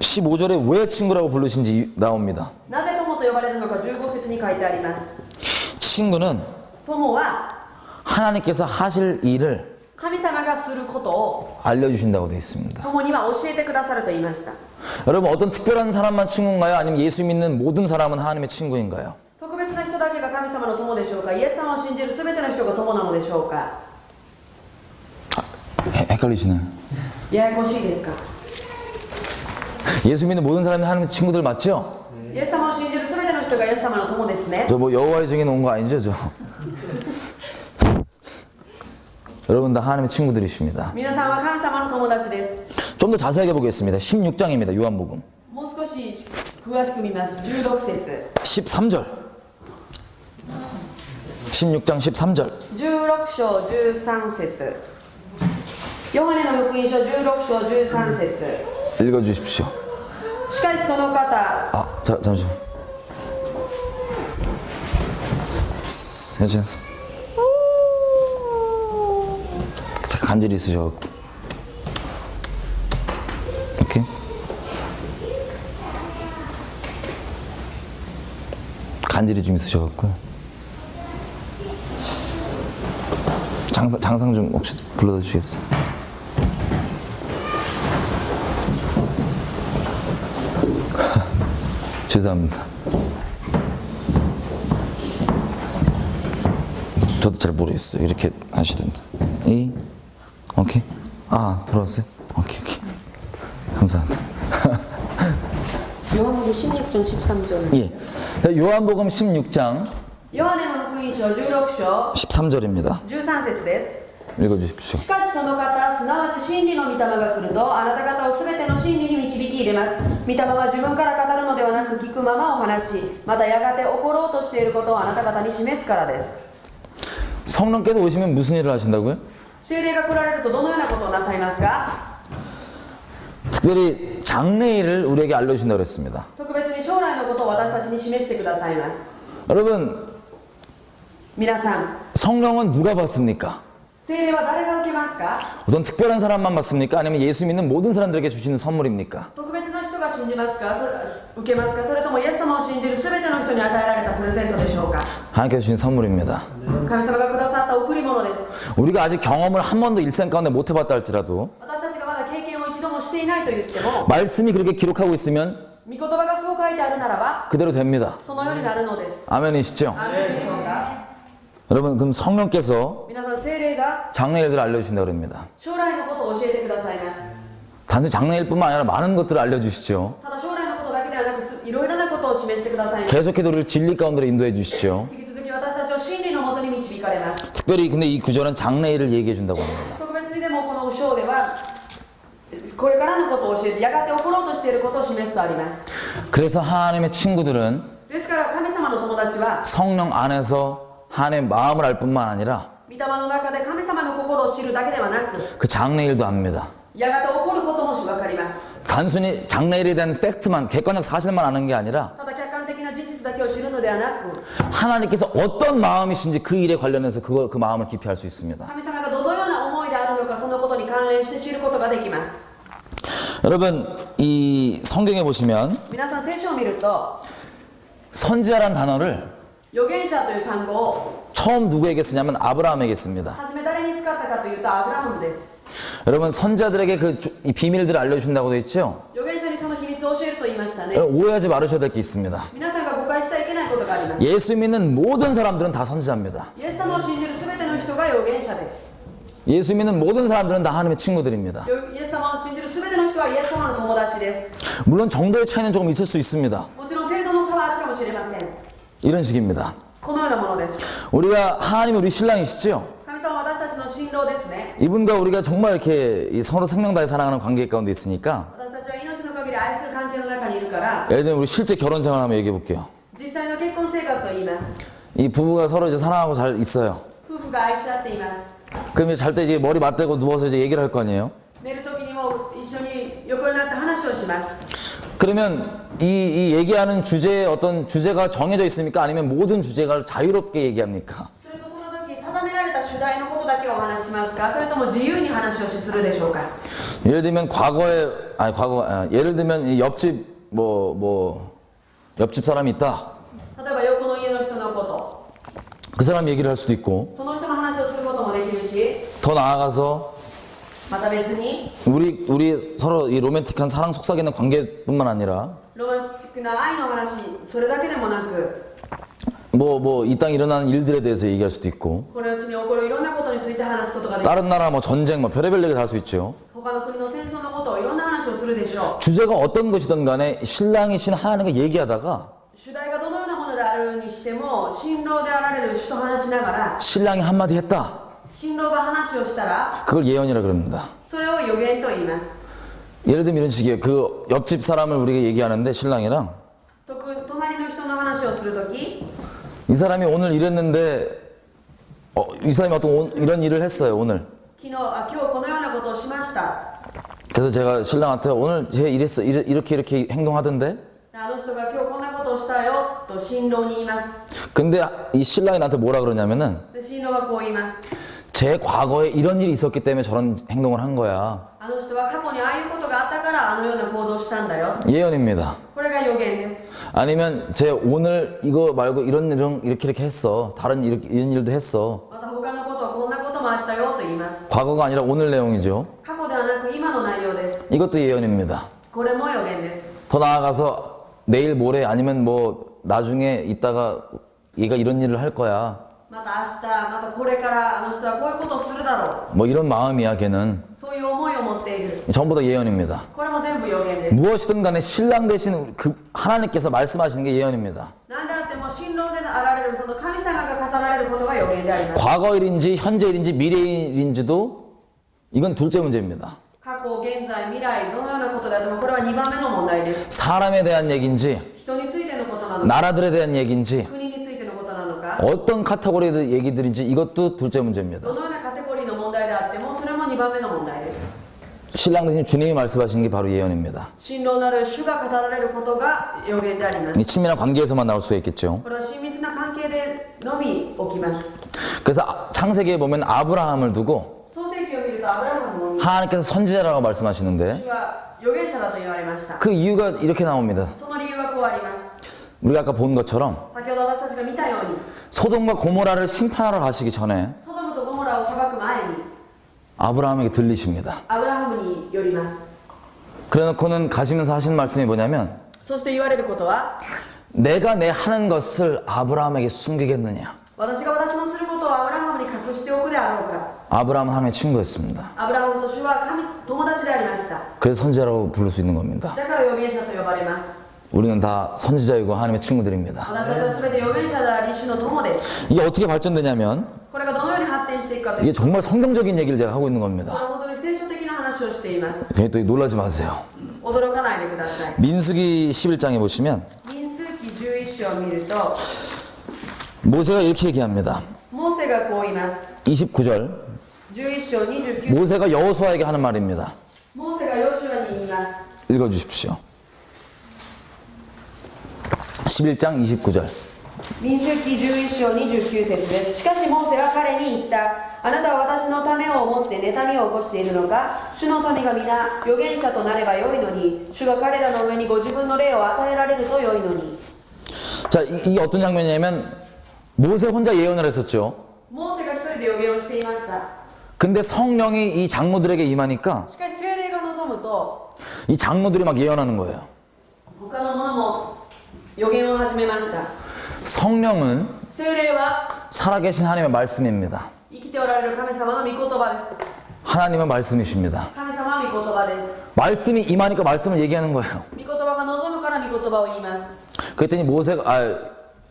15절에 왜 친구라고 부르신지 나옵니다. なぜ友と呼ばれるのか15節に書いてあります。 친구는 友は 하나님께서 하실 일을 神様がすることを 알려주신다고 되어 있습니다. 友には教えてくださると言いました。 여러분 어떤 특별한 사람만 친구인가요? 아니면 예수 믿는 모든 사람은 하나님의 친구인가요? 特別な人だけが神様の友でしょうか？イエス様を信じる全ての人が友なのでしょうか？ 헷갈리시나요? ややこしいですか？ 예수 믿는 모든 사람이 하나님의 친구들 맞죠? イエス様を信じる全ての人がイエス様の友ですね。 저 뭐 여호와의 증인 온 거 아니죠? 저. 여러분 다 하나님의 친구들이십니다. 皆さんは神様の友達です。 좀 더 자세하게 보겠습니다. 16장입니다. 요한복음. もう少し詳しく見ます。16節 13절. 16장 13절. 16章13節ヨハネの福音書16章13節 읽어주십시오. しかしその方 아, 잠시만. 괜찮았어. 간절히 있으셔갖고. 오케이? 간절히 좀 있으셔갖고. 장상 좀 혹시 불러다 주시겠어요? 죄송합니다. 저도 잘 모르겠어요. 이렇게 하시던데. 에이? 오케이. 아, 돌아왔어요? 오케이. 감사합니다. 요한복음 16장 13절 예. 자, 요한복음 16장 ヨハネの福音書16章 13절입니다. 13節です。 읽어주십시오. しかしその方、すなわち真理の御霊が来ると、あなた方をすべての真理に導き入れます。御霊は自分から語るのではなく、聞くままお話し、またやがて起ころうとしていることをあなた方に示すからです。 성령께서 오시면 무슨 일을 하신다고요? 聖霊が来られるとどのようなことをなさいますか？ 특별히 장래일을 우리에게 알려주신다고 그랬습니다. 特別に将来のことを私たちに示してくださいます。 여러분, 皆さん、 성령은 누가 받습니까? 聖霊は誰が受けますか？ 어떤 특별한 사람만 받습니까? 아니면 예수 믿는 모든 사람들에게 주시는 선물입니까? 特別な人が信じますか？受けますか？それともイエス様を信じるすべての人に与えられたプレゼントでしょうか？ 하나님께서 주신 선물입니다. 神様がくださった贈り物です。 우리가 아직 경험을 한 번도 일생 가운데 못 해봤다 할지라도 私たちがまだ経験を一度もしていないと言っても、 말씀이 그렇게 기록하고 있으면 御言葉がそう書いてあるならば 그대로 됩니다. そのようになるのです。 아멘이시죠? アーメンでしょうか？ 여러분, 그럼 성령께서 皆さん、聖霊が 장래일들을 알려주신다고 합니다. 将来のことを教えてくださいます。 단순히 장래일뿐만 아니라 많은 것들을 알려주시죠. ただ将来のことだけではなく、いろいろなことを示してくださいます。 계속해서 우리를 진리 가운데로 인도해 주시죠. 引き続き私たちを真理のもとに導かれます。 특별히 근데 이 구절은 장래일을 얘기해 준다고 합니다. 特別にでもこの章では、これからのことを教えて、やがて起ころうとしていることを示すとあります。 그래서 하나님의 친구들은 ですから神様の友達は、 성령 안에서 하나님의 마음을 알 뿐만 아니라 御霊の中で神様の心を知るだけではなく、 그 장래일도 압니다. やがて起こることも分かります。 단순히 장래일에 대한 팩트만 객관적 사실만 아는 게 아니라 ただ客観的な事実だけを知るるのではなく 하나님께서 어떤 마음이신지 그 일에 관련해서 그 마음을 깊이 알 수 있습니다. 神様がどのような思いであるのかそのことに関連して知ることができます 여러분 이 성경에 보시면 皆さん聖書を見ると 선지자란 단어를 預言者という単語を 처음 누구에게 쓰냐면 아브라함에게 씁니다. 初め誰に使ったかというとアブラハムです 여러분 선지자들에게 이 비밀들을 알려준다고 되어 있죠? 預言者にその秘密を教えると言いましたね 여러분 오해하지 말으셔야 될 게 있습니다. 皆さんが誤解してはいけないことがあります 예수 믿는 모든 사람들은 다 선지자입니다. イエス様を信じる全ての人が預言者です 예수 믿는 모든 사람들은 다 하나님의 친구들입니다. イエス様を信じる全ての人はイエス様の友達です 물론 정도의 차이는 조금 있을 수 있습니다. もちろん程度の差はあるかもしれません 이런 식입니다. このようなものです 우리가 하나님이 우리 신랑이시죠? 神様は私たちの新郎ですね 이분과 우리가 정말 이렇게 서로 생명 다해 사랑하는 관계 가운데 있으니까 私たちは命の限り愛する関係の中にいるから 예를 들면 우리 실제 결혼 생활 한번 얘기해 볼게요. 実際の結婚生活を言います 이 부부가 서로 이제 사랑하고 잘 있어요. 夫婦が愛し合っています 그럼 이제 잘 때 이제 머리 맞대고 누워서 이제 얘기를 할 거 아니에요? 寝る時にも一緒に横になって話をします 그러면 이 얘기하는 주제에 어떤 주제가 정해져 있습니까? 아니면 모든 주제가 자유롭게 얘기합니까? それとその時定められた主題のことだけお話ししますかそれとも自由に話をするでしょうか 예를 들면 예를 들면 이 옆집 옆집 사람이 있다. 例えば横の家の人のこと 그 사람 얘기를 할 수도 있고 その人の話をすることもできるし 더 나아가서 また別に 우리 서로 이 로맨틱한 사랑 속삭이는 관계뿐만 아니라 ロマンチックな愛の話それだけでもなく 이 땅에 일어나는 일들에 대해서 얘기할 수도 있고 このうちに起こるいろんなことについて話すことができる 다른 나라 전쟁 별의별 얘기 다 할 수 있죠. 他の国の戦争のことをいろんな話をするでしょ 주제가 어떤 것이든 간에 신랑이신 하나님과 얘기하다가 う主題がどのようなものであるにしても新郎であられる主と話しながら 신랑이 한마디 했다. 新郎が話をしたら 그걸 예언이라 그럽니다. それを予言と言います 예를 들면 이런 식이에요. 그 옆집 사람을 우리가 얘기하는데 신랑이랑 隣の人の話をするとき 이 사람이 오늘 이랬는데 이 사람이 이런 일을 했어요 오늘. 今日このようなことをしました 그래서 제가 신랑한테 오늘 쟤 이랬어 이렇게 행동하던데. あの人が今日こんなことをしたよと新郎に言います 근데 이 신랑이 나한테 뭐라 그러냐면은 で新郎がこう言います 제 과거에 이런 일이 있었기 때문에 저런 행동을 한 거야. あの人は過去にああいうことがあったからあのような行動をしたんだよ 예언입니다. これが予言です 아니면 제 오늘 이거 말고 이렇게 했어. 다른 이런 일도 했어. また他のことこんなこともあったよと言います 과거가 아니라 오늘 내용이죠. 過去ではなく今の内容です 이것도 예언입니다. これも予言です 더 나아가서 내일 모레 아니면 나중에 있다가 얘가 이런 일을 할 거야. また明日またこれからあの人はこういうことをするだろう 이런 마음이야 걔는. そういう思いを持っている 전부 다 예언입니다. これも全部予言です 무엇이든 간에 신랑 되신 그 하나님께서 말씀하시는 게 예언입니다. 何であっても新郎であられるその神様が語られることが予言であります 과거 일인지 현재 일인지 미래 일인지도 이건 둘째 문제입니다. 過去現在未来どのようなことであってもこれは2番目の問題です 사람에 대한 얘기인지 人についてのことなのか 나라들에 대한 얘기인지 国についてのことなのか 어떤 카테고리의 얘기들인지 이것도 둘째 문제입니다. どのようなカテゴリーの問題であってもそれも2番目の問題です 신랑 대신 주님이 말씀하시는 게 바로 예언입니다. 新郎なる主が語られることが予言であります 이 친밀한 관계에서만 나올 수가 있겠죠. これは親密な関係でのみ起きます 그래서 창세기에 보면 아브라함을 두고 創世記を見るとアブラハムを見 하나님께서 선지자라고 말씀하시는데 主は預言者だと言われました 그 이유가 이렇게 나옵니다. その理由はこうあります 우리가 아까 본 것처럼 先ほど私たちが見たように 소돔과 고모라를 심판하러 가시기 전에 ソドムとゴモラを裁く前に 아브라함에게 들리십니다. アブラハムによります 그래놓고는 가시면서 하시는 말씀이 뭐냐면 そして言われることは 내가 내 하는 것을 아브라함에게 숨기겠느냐. 私が私のすることをアブラハムに隠しておくであろうか 아브라함은 하나님의 친구였습니다. アブラハムと主は友達でありました 그래서 선지자라고 부를 수 있는 겁니다. だから預言者と呼ばれます 우리는 다 선지자이고 하나님의 친구들입니다. 私たちは全て預言者であり主の友です 이게 어떻게 발전되냐면 これがどのように発展していくかという 이게 정말 성경적인 얘기를 제가 하고 있는 これ 겁니다. は本当に聖書的な話をしています 괜히 또 놀라지 마세요. 驚かないでください 민수기 11장에 보시면 民数記11章を見ると 모세가 이렇게 얘기합니다. モーセがこう言います 29절 11章29 모세가 여호수아에게 하는 말입니다. モーセがヨシュアに言います 읽어주십시오. 11장 29절 民数記11章29節です。しかしモーセは彼に言った。あなたは私のためを思って妬みを起こしているのか。主の民が皆預言者となればよいのに、主が彼らの上にご自分の霊を与えられるとよいのに。 자, 이게 어떤 장면이냐면 모세 혼자 예언을 했었죠. モーセが一人で予言をしていました。 근데 성령이 이 장로들에게 임하니까 しかし聖霊が望むと 이 장로들이 막 예언하는 거예요. 他の者も予言を始めました。 성령은 聖霊は 살아계신 하나님의 말씀입니다. 生きておられる神様の御言葉です。 하나님의 말씀이십니다. 神様は御言葉です。 말씀이 임하니까 말씀을 얘기하는 거예요. 御言葉が望むから御言葉を言います。 그랬더니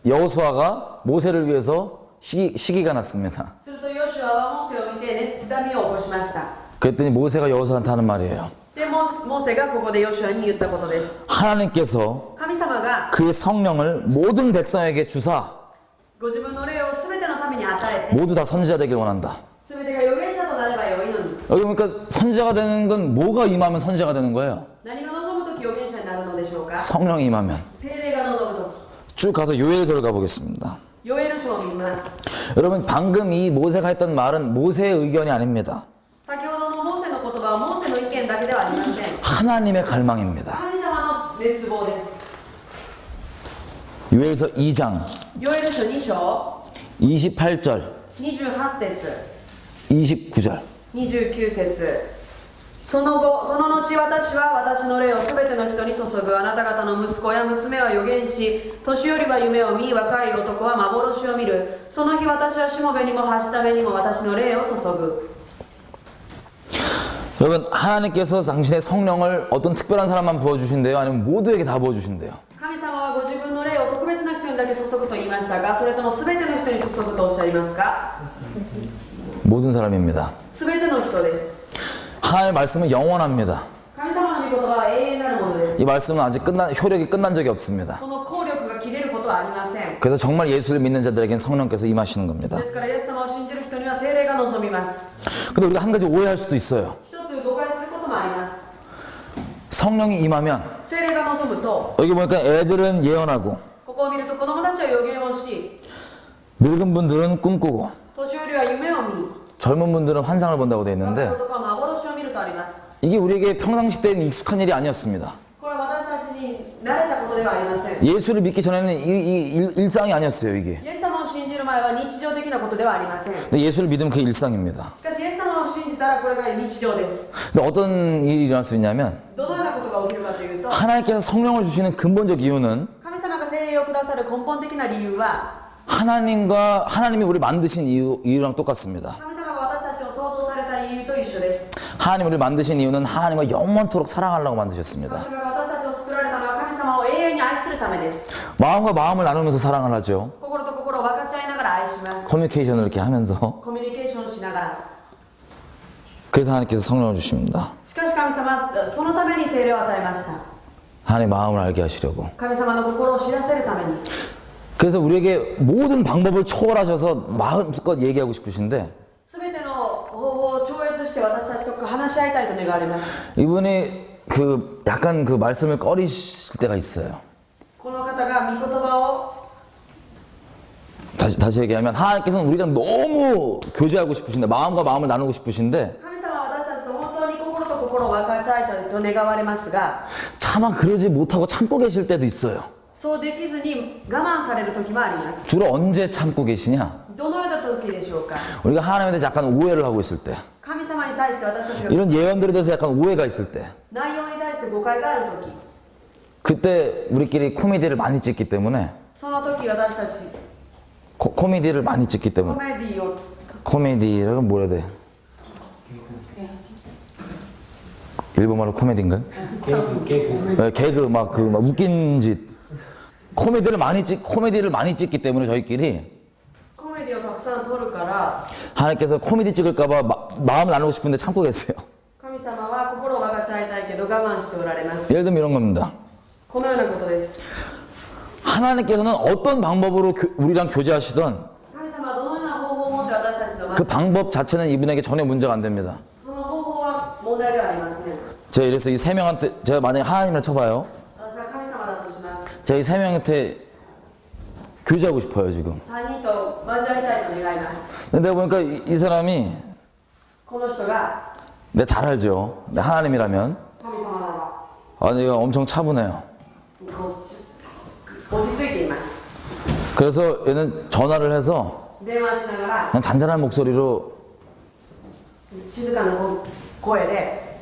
여호수아가 모세를 위해서 시기가 났습니다. するとヨシュアはモーセを見て妬みを起こしました。 그랬더니 모세가 여호수아한테 하는 말이에요. でもモーセがここでヨシュアに言ったことです。 하나님께서 神様が 그의 성령을 모든 백성에게 주사 ご自分の霊を全てのために与えて 모두 다 선지자 되길 원한다. 全てが預言者となればよいのに。 여기 보니까 선지자가 되는 건 뭐가 임하면 선지자가 되는 거예요? 何が望むとき預言者になるのでしょうか。 성령이 임하면. 聖霊が望むとき。 쭉 가서 요엘서를 가보겠습니다. ヨエル書を見ます。 여러분 방금 이 모세가 했던 말은 모세의 의견이 아닙니다. 先ほどのモーセの言葉はモーセの意見だけではありません。 하나님의 갈망입니다. 神様の熱望です。 요엘서 2장 ヨエル書2章 28절 28節 29절 29節。その後私は私の霊をすべての人に注ぐ。あなた方の息子や娘は預言し、年寄りは夢を見、若い男は幻を見る。その日私はしもべにもはしためにも私の霊を注ぐ。 여러분 하나님께서 당신의 성령을 어떤 특별한 사람만 부어주신대요? 아니면 모두에게 다 부어주신대요? 神様はご自分の霊を特別な人にだけ注ぐと言いましたが、それともすべての人に注ぐとおっしゃいますか。 모든 사람입니다. すべての人です。 하나님의 말씀은 영원합니다. 神様の御言葉は永遠なるものです。 이 말씀은 아직 효력이 끝난 적이 없습니다. この効力が切れることはありません。 그래서 정말 예수를 믿는 자들에게는 성령께서 임하시는 겁니다. ですからイエス様を信じる人には聖霊が望みます。 근데 우리가 한 가지 오해할 수도 있어요. 一つ誤解することもあります。 성령이 임하면 聖霊が望むと、 여기 보니까 애들은 예언하고 ここを見ると子供たちは予言をし、 늙은 분들은 꿈꾸고 年寄りは夢を見、 젊은 분들은 환상을 본다고 되어 若い 있는데 男は幻を見るとあります。 이게 우리에게 평상시 때는 익숙한 일이 아니었습니다. これは私たちに慣れたことではありません。 예수를 믿기 전에는 이 일상이 아니었어요, 이게. イエス様を信じる前は日常的なことではありません。し 근데 예수를 믿으면 그게 일상입니다. かしイエス様を信じたらこれが日常です。 근데 어떤 일이 일어날 수 있냐면 どのようなことが起きるかというと、 하나님께서 성령을 주시는 근본적 이유는 神様が聖霊をくださる根本的な理由は、 하나님이 우리 만드신 이유랑 똑같습니다. 神様が私たちを創造された理由と一緒です。 하나님 우리를 만드신 이유는 하나님과 영원토록 사랑하려고 만드셨습니다. 神様が私たちを作られたのは神様を永遠に愛するためです。 마음과 마음을 나누면서 사랑을 하죠. 心と心を分かち合いながら愛します。 커뮤니케이션을 이렇게 하면서. コミュニケーションしながら。 그래서 하나님께서 성령을 주십니다. しかし神様はそのために聖霊を与えました。 하나님의 마음을 알게 하시려고. 神様の心を知らせるために。 그래서 우리에게 모든 방법을 초월하셔서 마음껏 얘기하고 싶으신데 すべての方法を超越して私たちと話し合いたいと願われます。 이분이 약간 그 말씀을 꺼리실 때가 있어요. この方が御言葉を 다시 얘기하면 하나님께서는 우리랑 너무 교제하고 싶으신데 마음과 마음을 나누고 싶으신데 神様は私たちと本当に心と心を分かち合いたいと願われますが、 차마 그러지 못하고 참고 계실 때도 있어요. そうできずに我慢される時もあります。 주로 언제 참고 계시냐? どのような時でしょうか。 우리가 하나님에 대해서 약간 오해를 하고 있을 때 神様に対して私たちが 이런 예언들에 대해서 약간 오해가 있을 때 内容に対して誤解がある時、 그때 우리끼리 코미디를 많이 찍기 때문에 その時私たち 코미디를 많이 찍기 コ 때문에 メディを 코미디라고 뭐라 해야 돼? 일본말로 코미디인가요? 네, 개그 막 웃긴 짓 코미디를 많이 찍기 때문에 저희끼리 コメディをたくさん撮るから、 하나님께서 코미디 찍을까봐 마음을 나누고 싶은데 참고 계세요. 神様は心を分かち合いたいけど我慢しておられます。 예를 들면 이런 겁니다. このようなことです。 하나님께서는 어떤 방법으로 우리랑 교제하시던 神様はどのような方法を持って私たちと 그 방법 자체는 이분에게 전혀 문제가 안 됩니다. その方法は問題ではありません。 제가 이래서 이 세 명한테 제가 만약에 하나님을 쳐봐요. 私は神様だとします。제가 이 세 명한테 교제하고 싶어요 지금. 3人と交わりたいと願います。 근데 내가 보니까 이 사람이 この人が 내가 잘 알죠. 내 하나님이라면 神様なら 얘가 엄청 차분해요. 落ち着いています。 그래서 얘는 전화를 해서 電話しながら 그냥 잔잔한 목소리로 静かな声で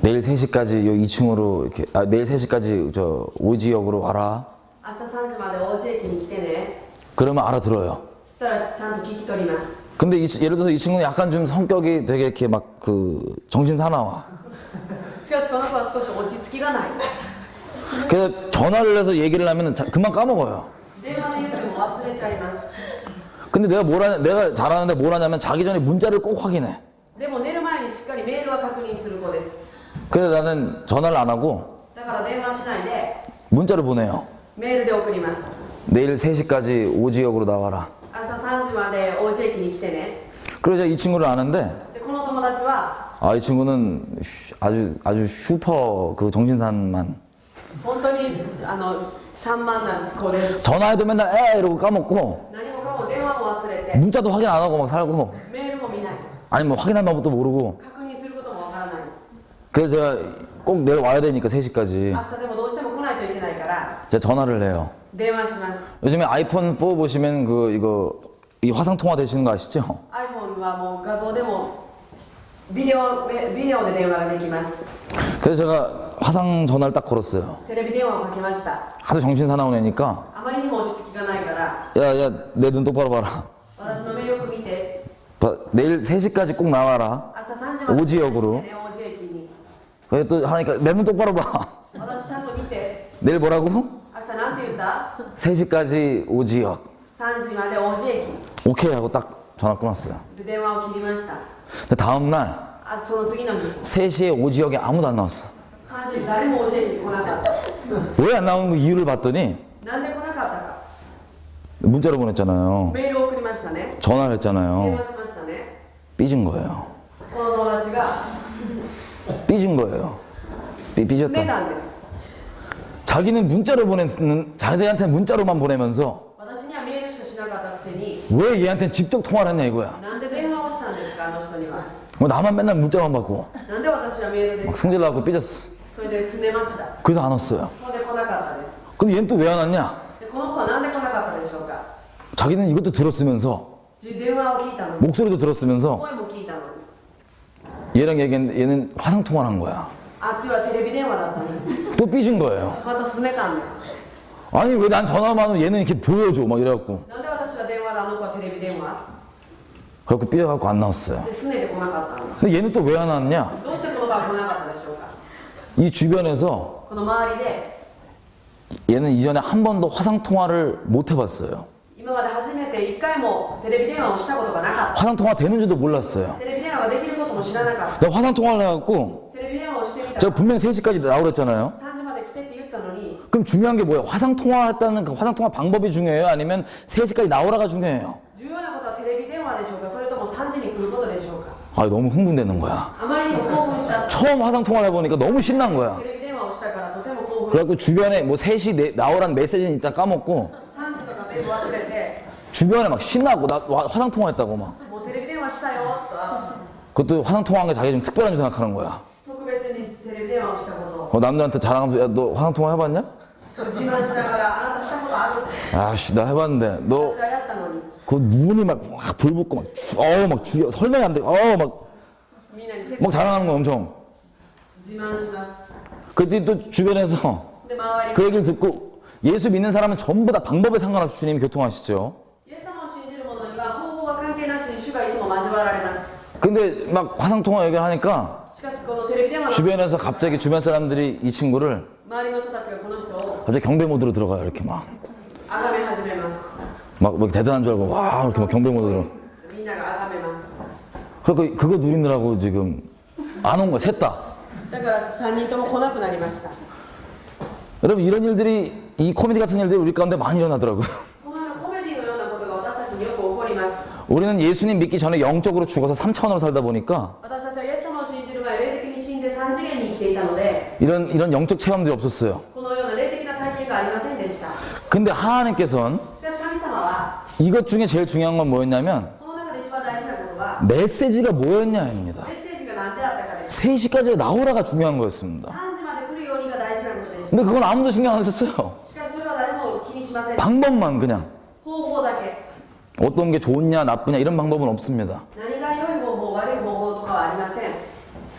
내일 3시까지 요 2층으로 이렇게 내일 3시까지 저 오지역으로 와라. 明日3時まで王子駅に来てね。 그러면 알아들어요. そしたらちゃんと聞き取ります。 근데 예를 들어서 이 친구는 약간 좀 성격이 되게 이렇게 막 그 정신 사나워. しかしこの子は少し落ち着きがない。 그래서 전화를 해서 얘기를 하면 금방 까먹어요. 電話の言うても忘れちゃいます。 근데 내가 잘하는데 뭘 하냐면 자기 전에 문자를 꼭 확인해. でも寝る前にしっかりメールは確認する子です。 그래서 나는 전화를 안 하고 だから電話しないで 문자를 보내요. メールで送ります。 내일 3시까지 오지역으로 나와라. 朝3時まで王子駅に来てね。 그래서 이 친구를 아는데 でこの友達は 이 친구는 아주 슈퍼 그 정신산만. 本当に散漫な子です。 전화해도 맨날 이러고 까먹고 何もかも電話も忘れて 문자도 확인 안 하고 막 살고 メールも見ない。 아니 뭐 확인한 방법도 모르고 確認することもわからない。 그래서 제가 꼭 내일 와야 되니까 3시까지 明日でもどうしても来ないといけないから 제가 전화를 해요. 電話します。 요즘에 아이폰 4 보시면 이 화상 통화 되시는 거 아시죠? iPhone はもう画像でもビデオで電話ができます。 그래서 제가 화상 전화를 딱 걸었어요. テレビ電話をかけました。 하도 정신 사나운 애니까 あまりにも落ち着きがないから 야 내 눈 똑바로 봐라. 私の目よく見て 내일 3시까지 꼭 나와라. 朝3時まで 오지역으로. 来てね、王子駅に 그래 또 하니까 내 눈 똑바로 봐. 私ちゃんと見て 내일 뭐라고? 明日なんて言った 3시까지 오지역. 3時まで王子駅 오케이 하고 딱 전화 끊었어요. で電話を切りました。 근데 다음날 その次の日 3시에 오지역에 아무도 안 나왔어. 3時に誰も王子駅に来なかった。 왜 안 나오는 거 이유를 봤더니 なんで来なかったか 문자로 보냈잖아요. メールを送りましたね。 전화를 電 했잖아요. 話しましたね。 삐진 거예요. この友達が 삐진 거예요. 삐졌다. 寝たんです。 자기는 문자로 자기한테 문자로만 보내면서 私にはメールしかしなかったくせに 왜 얘한테 직접 통화를 했냐 이거야. なんで電話をしたんですか、あの人には。 나만 맨날 문자만 받고 なんで私はメールで 막 승질나고 삐졌어. それで拗ねました。 그래서 안 왔어요. ほんで来なかったです。 근데 얘는 또 왜 안 왔냐? でこの子はなんで来なかったでしょうか。 자기는 이것도 들었으면서 電話を聞いたのに、 목소리도 들었으면서 声も聞いたのに、 얘랑 얘기했는데 얘는 화상 통화를 한 거야. あっちはテレビ電話だったのに、 또 삐진 거예요. また拗ねたんです。 아니 왜 난 전화만 하면 얘는 이렇게 보여줘 막 이래갖고 なんで私は電話で、あの子はテレビ電話 그래갖고 삐져갖고 안 나왔어요. で拗ねて来なかったの。 근데 얘는 또 왜 안 왔냐? どうしてこの子は来なかったでしょうか。 이 주변에서 この周りで 얘는 이전에 한 번도 화상 통화를 못 해봤어요. 今まで初めて1回もテレビ電話をしたことがなかっ 화상 통화 되는 줄도 몰랐어요. た。テレビ電話ができることも知らなかっ내가 화상 통화를 해갖고 た。テレビ電話をしてみた 제가 ら 분명히 3시까지 나오랬잖아요. 3時まで来てって言ったのに、 그럼 중요한 게 뭐예요? 화상 통화했다는 그 화상 통화 방법이 중요해요? 아니면 3시까지 나오라가 중요해요? 重要なことはテレビ電話でしょうか、それとも3時に来ることでしょうか。 너무 흥분되는 거야. あまりにも興奮しちゃって、 처음 화상 통화를 해보니까 너무 신난 거야. テレビ電話をしたからとても興奮、 그래갖고 주변에 뭐 3시 나오란 메시지는 일단 까먹고 3時とか全部忘れて、 주변에 막 신나고 나 화상 통화했다고 막. もうテレビ電話したよとは、 그것도 화상 통화한 게 자기가 좀 특별한 줄 생각하는 거야. 特別にテレビ電話をしたことを 남들한테 자랑하면서 야 너 화상 통화 해봤냐? 自慢しながら、あなたしたことある？ 아씨 나 해봤는데 너 私はやったのに、 그 눈이 막 불 붙고 막 죽여 설명이 안 돼. 막 みんなに説 막 자랑하는 거 엄청. 自慢します。 그때 또 주변에서 で、周り 그 얘기를 듣고 예수 믿는 사람은 전부 다 방법에 상관없이 주님이 교통하시죠. イエス様を信じる者には方法は関係なしに主がいつも交わられます。 근데 막 화상 통화 얘기를 하니까 しかしこのテレビ電話の 주변에서 갑자기 주변 사람들이 이 친구를 周りの人たちがこの人を 갑자기 경배 모드로 들어가요. 이렇게 막 崇め始めます。 막 대단한 줄 알고 와 이렇게 막 경배 모드로. みんなが崇めます。 그러니까 그거 누리느라고 지금 안 온 거야. 셋 다. だから3人とも来なくなりました。 여러분 이런 일들이 이 코미디 같은 일들이 우리 가운데 많이 일어나더라고요. このようなコメディのようなことが私たちによく起こります。 우리는 예수님 믿기 전에 영적으로 죽어서 3차원으로 살다 보니까 私たちはイエス様を信じる前、霊的に死んで3次元に生きていたので、 이런 영적 체험들이 없었어요. このような霊的な体験がありませんでした。 근데 하나님께서는 しかし神様 이것 중에 제일 중요한 건 뭐였냐면 この中で一番大事なことは 메시지가 뭐였냐입니다. メッセージが何であったかです。 3시까지 나오라가 중요한 거였습니다. 3時まで来るようにが大事なことでした。 근데 그건 아무도 신경 안 썼어요. しかしそれは誰も気にしません。 방법만 그냥 方法だけ。 어떤 게 좋냐 나쁘냐 이런 방법은 없습니다. 何が良い方法悪い方法とかはありません。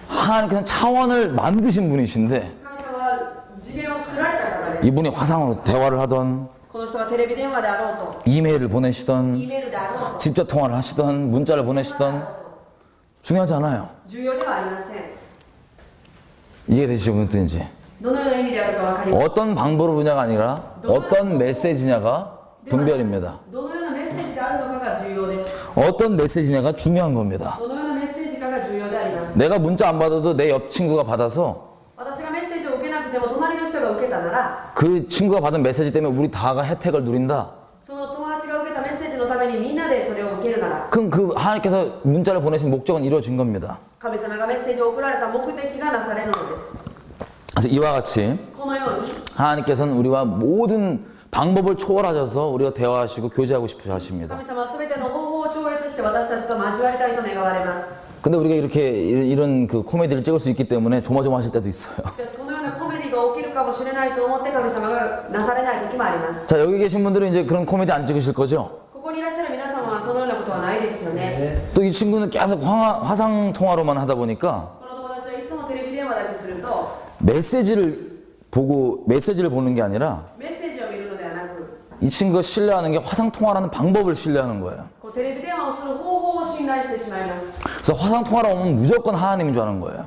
하나님께서 차원을 만드신 분이신데 神様は次元を作られた方です。 이분이 화상으로 대화를 하던 この人がテレビ電話であろうと、 이메일을 E 보내시던 メールであろうと、 직접 통화를 하시던 문자를 보내시던 중요하지 않아요. 重要ではありません。 이해되시죠? 무슨 뜻인지. どのような意味であるか分かります。 어떤 방법으로 분야가 아니라 어떤 메시지냐가 분별입니다. どのようなメッセージであるのかが重要です。 어떤 메시지냐가 중요한 겁니다. どのようなメッセージかが重要であります。 내가 문자 안 받아도 내 옆 친구가 받아서 私がメッセージを受けなくても隣の人が受けたなら、 그 친구가 받은 메시지 때문에 우리 다가 혜택을 누린다. その友達が受けたメッセージのためにみんなでそれを受けるなら、 그럼 그 하나님께서 문자를 보내신 목적은 이루어진 겁니다. 神様がメッセージを送られた目的がなされるのです。 그래서 이와 같이 このように 하나님께서는 우리와 모든 방법을 초월하셔서 우리가 대화하시고 교제하고 싶으셔 하십니다. 神様は全ての方法を超越して私たちと交わりたいと願われます。 근데 우리가 이렇게 이런 그 코미디를 찍을 수 있기 때문에 조마조마하실 때도 있어요. しかしこのようなコメディが起きるかもしれないと思って神様がなされない時もあります。 자, 여기 계신 분들은 이제 그런 코미디 안 찍으실 거죠? ここにいらっしゃる皆様はそのようなことはないですよね。 또 이 친구는 계속 화상 통화로만 하다 보니까 この友達はいつもテレビ電話だけすると 메시지를 보는 게 아니라 メッセージを見るのではなく、 이 친구가 신뢰하는 게 화상 통화라는 방법을 신뢰하는 거예요. こうテレビ電話をする方法を信頼してしまいます。 그래서 화상 통화로 오면 무조건 하나님인 줄 아는 거예요.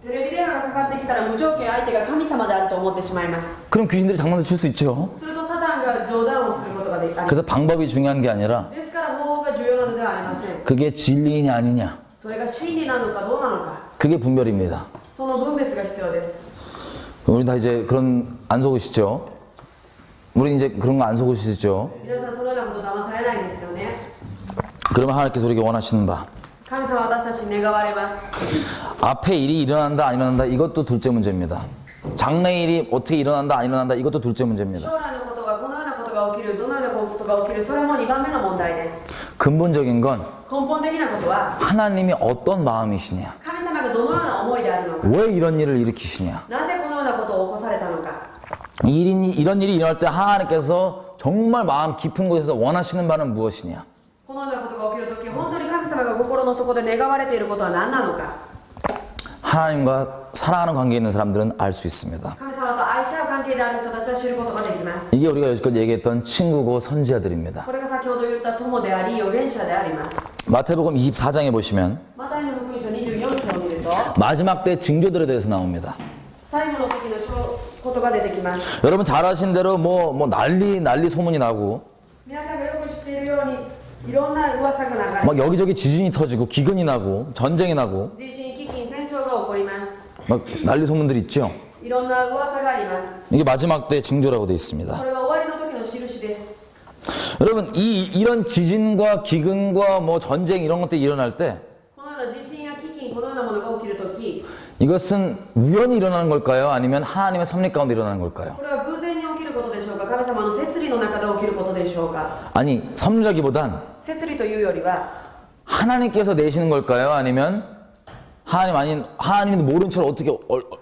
テレビ電話がかかってきたら無条件相手が神様であると思ってしまいます。 그럼 귀신들이 장난을 칠 수 있죠. するとサタンが冗談をすることができます。 그래서 방법이 중요한 게 아니라 ですから方法が重要なのではありません。 그게 진리냐 아니냐. それが真理なのかどうなのか、 그게 분별입니다. その分別が必要です。 우리 다 이제 그런 안 속으시죠? 우리 이제 그런 거 안 속으시죠? 皆さんそのようなこと騙されないんですよね。 그러면 하나님께서 우리에게 원하시는 바 神様は私たちに願われます。 앞에 일이 일어난다 안 일어난다 이것도 둘째 문제입니다. 장래일이 어떻게 일어난다 안 일어난다 이것도 둘째 문제입니다. 将来のことがこのようなことが起きる、どのようなことが起きる、それも2番目の問題です。 근본적인 건 根本的なことは 하나님이 어떤 마음이시냐, 神様がどのような思いであるのか、 왜 이런 일을 일으키시냐. なぜこのようなことを起こされたのか、 이런 일이 일어날 때 하나님께서 정말 마음 깊은 곳에서 원하시는 바는 무엇이냐. このようなことが起きるとき、本当に神様が心の底で願われていることは何なのか、 하나님과 사랑하는 관계에 있는 사람들은 알 수 있습니다. 神様と愛し合う関係である人たちは知ることができます。 이게 우리가 여지껏 얘기했던 친구고 선지자들입니다. これが先ほど言った友であり預言者であります。 마태복음 24장에 보시면 マタイの福音書24章を見ると 마지막 때 징조들에 대해서 나옵니다. 最後の時のことが出てきます。 여러분 잘 아신 대로 뭐 난리 소문이 나고 皆さんがよく知っているようにいろんな噂が流れ、 막 여기저기 지진이 터지고 기근이 나고 전쟁이 나고 地震、飢饉、戦争が起こります。 막 난리 소문들이 있죠. いろんな噂があります。 이게 마지막 때 징조라고 되어 있습니다. これが終わりの時の印です。 여러분 이런 지진과 기근과 뭐 전쟁 이런 것들이 일어날 때 このような地震や飢饉、このようなものが起きるとき、 이것은 우연히 일어나는 걸까요? 아니면 하나님의 섭리 가운데 일어나는 걸까요? これは偶然に起きることでしょうか、神様の摂理の中で起きることでしょうか。 아니 섭리라기보단 摂理というよりは、 하나님께서 내시는 걸까요? 아니면 하나님이 모른 채로 어떻게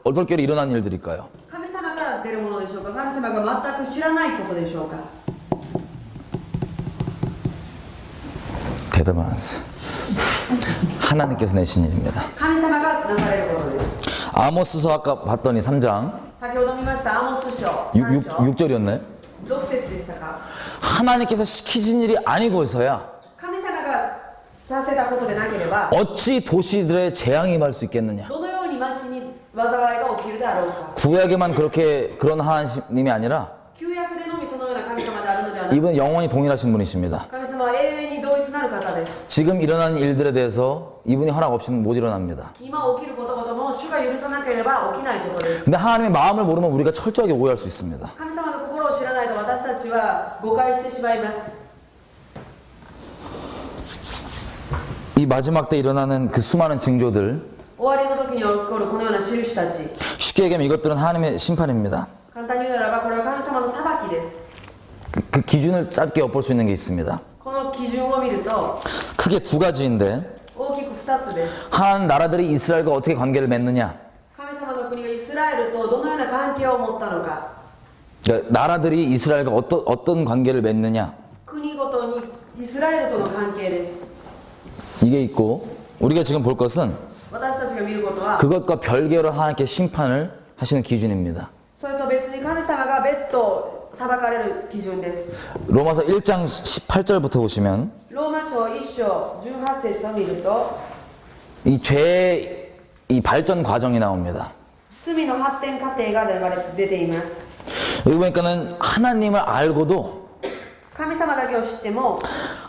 얼떨결에 일어난 일들일까요? 神様から出るものでしょうか、神様が全く知らないことでしょうか。 대답을 안 했어요. 하나님께서 내신 일입니다. 神様がなされることです。 아모스서 아까 봤더니 3장 先ほど見ましたアモス書3章 6절이었네. 6節でしたか。 하나님께서 시키신 일이 아니고서야 神様がさせたことでなければ、 어찌 도시들의 재앙이 임할 수 있겠느냐. どのように町に災いが起きるであろうか。 구약에만 그런 하나님이 아니라 旧約でのみそのような神様であるのではなく、 이분은 영원히 동일하신 분이십니다. 神様は永遠に同一なる方です。 지금 일어나는 일들에 대해서 이분이 허락 없이는 못 일어납니다. 今起きることごとも主が許さなければ起きないことです。 근데 하나님의 마음을 모르면 우리가 철저하게 오해할 수 있습니다. 神様の心を知らないと私たちは誤解してしまいます。 이 마지막 때 일어나는 그 수많은 징조들, 終わりの時に起こるこのような印たち、 쉽게 얘기하면 이것들은 하나님의 심판입니다. 簡単に言うならばこれは神様の裁きです。그 기준을 짧게 엿볼 수 있는 게 있습니다. この基準を見ると 크게 두 가지인데 大きく2つです。 한 나라들이 이스라엘과 어떻게 관계를 맺느냐. 神様の国がイスラエルとどのような関係を持ったのか、 그러니까 나라들이 이스라엘과 어떤 관계를 맺느냐. 国ごとにイスラエルとの関係です。 이게 있고 우리가 지금 볼 것은 私たちが見ることは 그것과 별개로 하나님께 심판을 하시는 기준입니다. それと別に神様が別途裁かれる基準です。 로마서 1장 18절부터 보시면 ローマ書1章18節を見ると 이 죄의 이 발전 과정이 나옵니다. 罪の発展過程が出ています。 여기 보니까는 하나님을 알고도 神様だけを知っても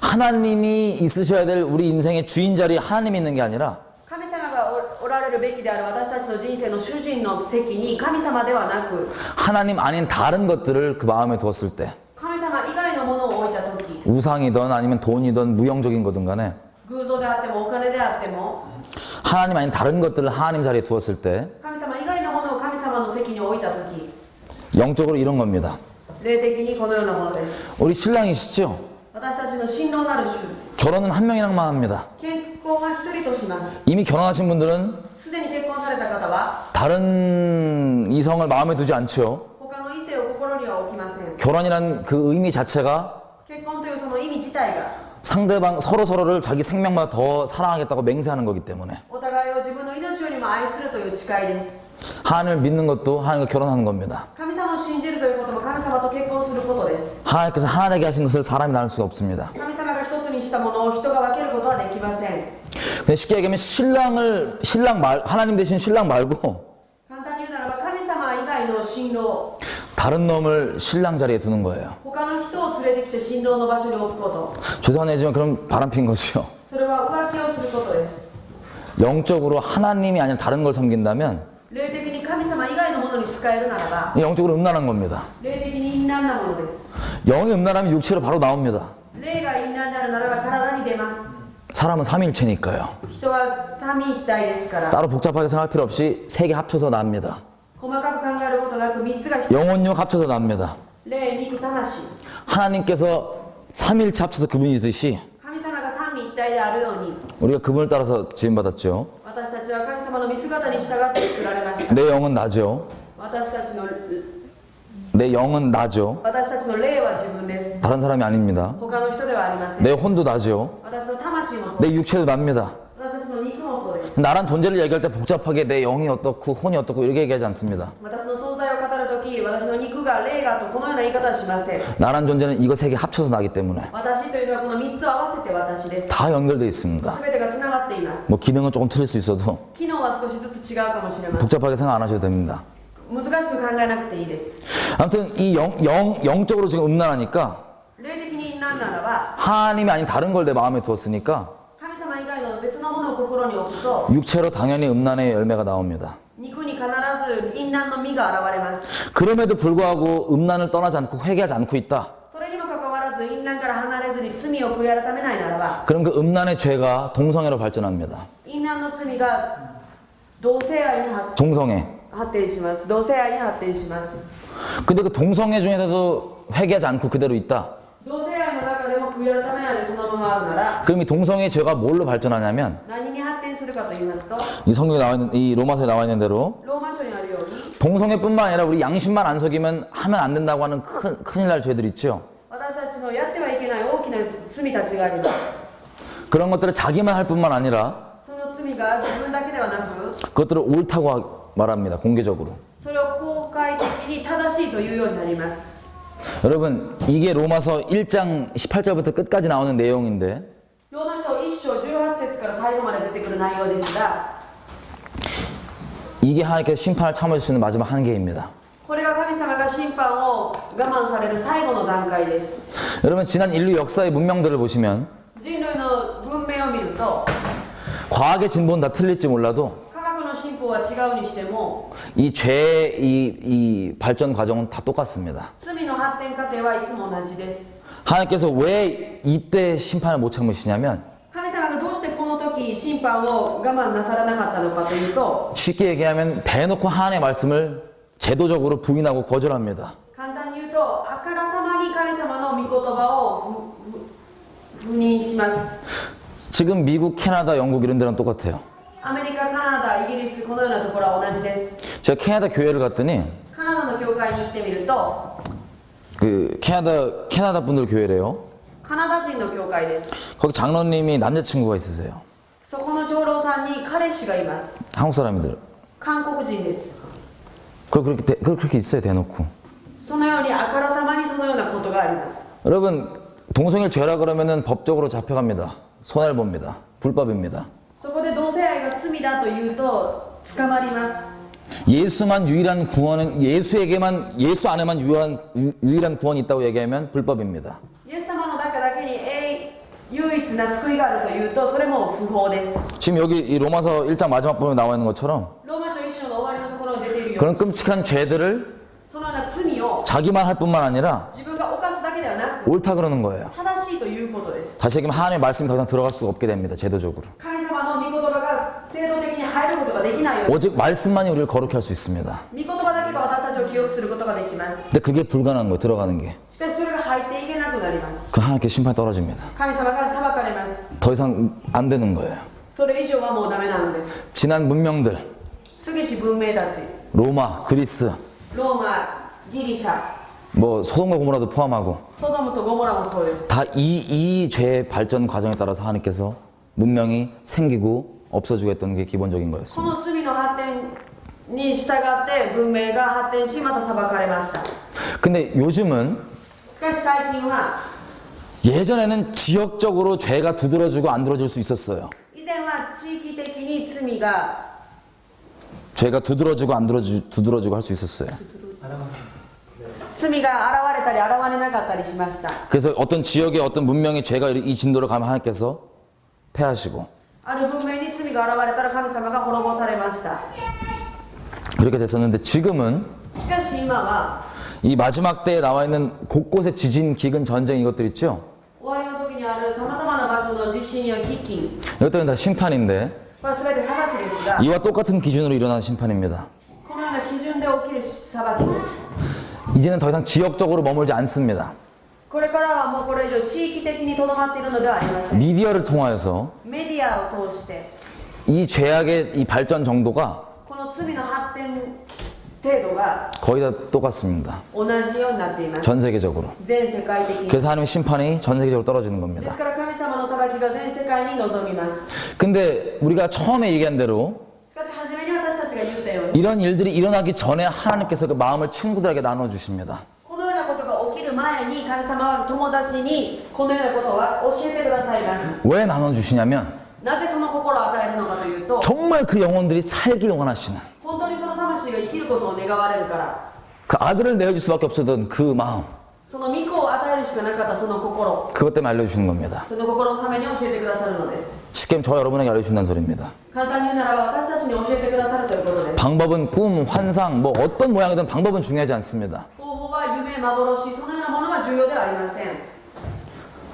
하나님이 있으셔야 될 우리 인생의 주인 자리에 하나님이 있는 게 아니라 神様がおられるべきである私たちの人生の主人の席に神様ではなく 하나님 아닌 다른 것들을 그 마음에 두었을 때 神様以外のものを置いた時 우상이든 아니면 돈이든 무형적인 거든 간에 偶像であってもお金であっても 하나님 아닌 다른 것들을 하나님 자리에 두었을 때 神様以外のものを神様の席に置いた時 영적으로 이런 겁니다. 霊的にこのようなものです。 우리 신랑이시죠? 私たちの信道なる主、 결혼은 한 명이랑만 합니다. 結婚は一人とします。 이미 결혼하신 분들은 すでに結婚された方は 다른 이성을 마음에 두지 않죠. 他の異性を心には置きません。 결혼이란 그 의미 자체가 結婚というその意味自体が 상대방 서로를 자기 생명보다 더 사랑하겠다고 맹세하는 거기 때문에 お互いを自分の命よりも愛するという誓いです。 하나님을 믿는 것도 하나님과 결혼하는 겁니다. 神様を信じるということも神様と結婚することです。 하나님께서 하나 되게 하신 것을 사람이 나눌 수가 없습니다. 神様が一つにしたものを人が分けることはできません。 근데 쉽게 얘기하면 하나님 대신 신랑 말고 簡単に言うならば神様以外の新郎、 다른 놈을 신랑 자리에 두는 거예요. 他の人を連れてきて新郎の場所に置くこと、 죄송한 얘기지만 그럼 바람핀 거죠. それは浮気をすることです。 영적으로 하나님이 아니라 다른 걸 섬긴다면 霊的に神様以外のものに使えるならば 영적으로 음란한 겁니다. 霊的に淫乱なものです。 영이 음란하면 육체로 바로 나옵니다. 霊が淫乱であるならば体に出ます。 사람은 삼일체니까요. 人は三位一体ですから 따로 복잡하게 생각할 필요 없이 세 개 합쳐서 납니다. 細かく考えることなく三つが 영혼육 합쳐서 납니다. 霊、肉、魂、 하나님께서 삼일체 합쳐서 그분이듯이 神様が三位一体であるように 우리가 그분을 따라서 지음받았죠. 私たちは神様の見姿に従って作られました。 내 영은 나죠. 私たちの 내 영은 나죠. 私たちの霊は自分です。 다른 사람이 아닙니다. 他の人ではありません。 내 혼도 나죠. 私の魂もそう。 내 육체도 납니다. 私たちの肉もそうです。 나란 존재를 얘기할 때 복잡하게 내 영이 어떻고 혼이 어떻고 이렇게 얘기하지 않습니다. 私の存在を語るとき、私の肉が霊がとこのような言い方はしません。 나란 존재는 이거 세 개 합쳐서 나기 때문에 私というのはこの3つを合わせて私です。 다 연결되어 있습니다. すべてがつながっています。 뭐 기능은 조금 틀릴 수 있어도 機能は少しずつ違うかもしれません。 복잡하게 생각 안 하셔도 됩니다. 難しく考えなくていいです。 아무튼 이 영적으로 지금 음란하니까 霊的に淫乱ならば、 하나님이 아닌 다른 걸 내 마음에 두었으니까 神様以外の別のものを心に置くと、 육체로 당연히 음란의 열매가 나옵니다. 肉に必ず淫乱の実が現れます。 그럼에도 불구하고 음란을 떠나지 않고 회개하지 않고 있다. それにもかかわらず淫乱から離れずに罪を悔い改めないならば、 그럼 그 음란의 죄가 동성애로 발전합니다. 淫乱の罪が同性愛に동성애. 発展します。同性愛に発展します。 근데 그 동성애 중에서도 회개하지 않고 그대로 있다. 同性愛の中でも悔い改めないでそのままあるなら、 그럼 이 동성애 죄가 뭘로 발전하냐면 何に発展するかと言いますと、 이 성경에 나와 있는 이 로마서에 나와 있는 대로 ローマ書にあるように、 동성애뿐만 아니라 우리 양심만 안 속이면 하면 안 된다고 하는 큰일 날 죄들 있죠. 私たちのやってはいけない大きな罪たちがあります。 그런 것들을 자기만 할 뿐만 아니라 その罪が自分だけではなく、 그것들을 옳다고 말합니다. 공개적으로. それを公開的に正しいというようになります。 여러분 이게 로마서 1장 18절부터 끝까지 나오는 내용인데 ローマ書1章18節から最後まで出てくる内容ですが、 이게 하나님께서 심판을 참으실 수 있는 마지막 한계입니다. これが神様が審判を我慢される最後の段階です。 여러분 지난 인류 역사의 문명들을 보시면 人類の文明を見ると、 과학의 진보는 다 틀릴지 몰라도 科学の進歩は違うにしても、 이 죄의 이 발전 과정은 다 똑같습니다. 罪の発展過程はいつも同じです。 하나님께서 왜 이때 심판을 못 참으시냐면 神様がどうしてこの時審判を我慢なさらなかったのかというと、 쉽게 얘기하면 대놓고 하나님의 말씀을 제도적으로 부인하고 거절합니다. 簡単に言うと、あからさまに神神様の御言葉を封認します。 지금 미국, 캐나다, 영국 이런 데랑 똑같아요. アメリカ、カナダ、イギリス、このようなところは同じです。 제가 캐나다 교회를 갔더니 カナダの教会に行ってみると、 그 캐나다 분들 교회래요. カナダ人の教会です。 거기 장로님이 남자친구가 있으세요. そこの長老さんに彼氏がいます。 한국 사람들. 韓国人です。 그렇게 있어요, 대놓고. そのようにあからさまにそのようなことがあります。 여러분, 동성애 죄라 그러면은 법적으로 잡혀갑니다. 손해를 봅니다. 불법입니다. そこで同性愛が罪だと言うと捕まります。 예수만 유일한 구원은 예수 안에만 유일한 구원이 있다고 얘기하면 불법입니다. イエス様の中だけに唯一な救いがあるというとそれも不法です。 지금 여기 이 로마서 1장 마지막 부분에 나와 있는 것처럼 ローマ書1章の終わりのところに出ているように 그런 끔찍한 죄들을 そのような罪を 자기만 할 뿐만 아니라 自分が犯すだけではなく 옳다 그러는 거예요. 正しいということです。 다시 얘기하면 하나님의 말씀이 더 이상 들어갈 수가 없게 됩니다. 제도적으로. 神様の御言葉が制度的に入ることができないように 오직 말씀만이 우리를 거룩해 할 수 있습니다. 御言葉だけが私たちを記憶することができます。 근데 그게 불가능한 거예요. 들어가는 게. しかしそれが入っていけなくなります。 그 하나님께 심판이 떨어집니다. 神様が裁かれます。 더 이상 안 되는 거예요. それ以上はもうダメなのです。 지난 문명들 過ぎし文明たち 로마, 그리스 ローマ、ギリシャ、 뭐 소돔과 고모라도 포함하고 ソドムとゴモラもそうです。 다 이 죄의 발전 과정에 따라서 하나님께서 문명이 생기고 없어지고 했던 게 기본적인 こ 거였습니다. の罪の発展に従って文明が発展しまた裁かれました。 근데 요즘은 しかし最近は 예전에는 지역적으로 죄가 두드러지고 안 두드러질 수 있었어요. 以前は地域的に罪が 죄가 두드러지고 안 두드러지고 할 수 있었어요. 罪が現れたり現れなかったりしました。 그래서 어떤 지역의 어떤 문명의 죄가 이 진도로 가면 하나님께서 패하시고 ある文明に罪が現れたら神様が滅ぼされました。 그렇게 됐었는데 지금은 しかし今は 이 마지막 때에 나와 있는 곳곳의 지진, 기근, 전쟁 이것들 있죠? 終わりの時にあるさまざまな場所の地震や飢饉、 이것들은 다 심판인데 これは全て裁きですが、 이와 똑같은 기준으로 일어나는 심판입니다. このような基準で起きる裁きです。 이제는 더 이상 지역적으로 머물지 않습니다. これからはもうこれ以上地域的にとどまっているのではありません。 미디어를 통하여서 メディアを通して 이 죄악의 이 발전 정도가 この罪の発展程度が 거의 다 똑같습니다. 同じようになっています。 전 세계적으로. 全世界的に。 그래서 하나님의 심판이 전 세계적으로 떨어지는 で 겁니다. すから神様の裁きが全世界に臨みます。 근데 우리가 처음에 얘기한 대로 しかし初めに私たちが言ったように、 이런 일들이 일어나기 전에 하나님께서 그 마음을 친구들에게 나눠주십니다. このようなことが起きる前に神様は友達にこのようなことは教えてくださいます。 왜 나눠주시냐면 なぜその心を与えるのかというと、 정말 그 영혼들이 살길 원하시는 本当にその魂が生きることを願われるから、 그 아들을 내어줄 수밖에 없었던 그 마음 その御子を与えるしかなかったその心、 그것 때문에 알려주시는 겁니다. その心のために教えてくださるのです。 쉽게 저 여러분에게 알려주신다는 소리입니다. 簡単に言うならば私たちに教えてくださるということです。 방법은 꿈, 환상, 뭐 어떤 모양이든 방법은 중요하지 않습니다. 方法は夢、幻、そのようなものは重要ではありません。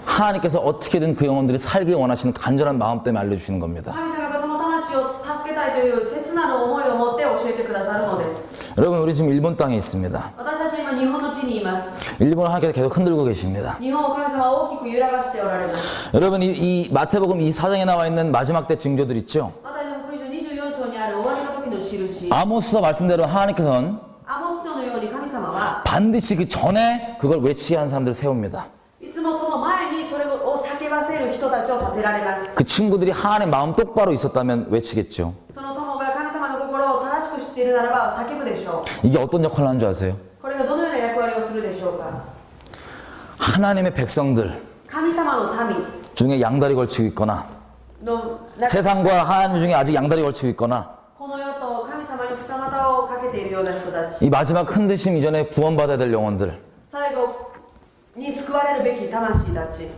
하나님께서 어떻게든 그 영혼들이 살길 원하시는 간절한 마음 때문에 알려주시는 겁니다. 神様がその魂を助けたいという切なる思いを持って教えてくださるのです。 여러분 우리 지금 일본 땅에 있습니다. 私たちは今日本の地にいます。 일본을 하나님께서 계속 흔들고 계십니다. 日本を神様は大きく揺らがしておられます。 여러분 이 마태복음 이 사장에 나와 있는 마지막 때 징조들 있죠? マタイの福音書24章にある終わりの時の印、 아모스서 말씀대로 하나님께서는 アモス書のように神様は 반드시 그 전에 그걸 외치게 하는 사람들을 세웁니다. いつもその前にそれを叫ばせる人たちを立てられます。 그 친구들이 하나님 마음 똑바로 있었다면 외치겠죠. その友が神様の心を正しく知っているならば叫ぶでしょう。 이게 어떤 역할을 하는 줄 아세요? これがどのような役割をするでしょうか。 하나님의 백성들 神様の民 중에 양다리 걸치고 있거나 の中、 세상과 하나님 중에 아직 양다리 걸치고 있거나 この世と神様に二股をかけているような人たち、 이 마지막 흔드심 이전에 구원받아야 될 영혼들 最後に救われるべき魂たち、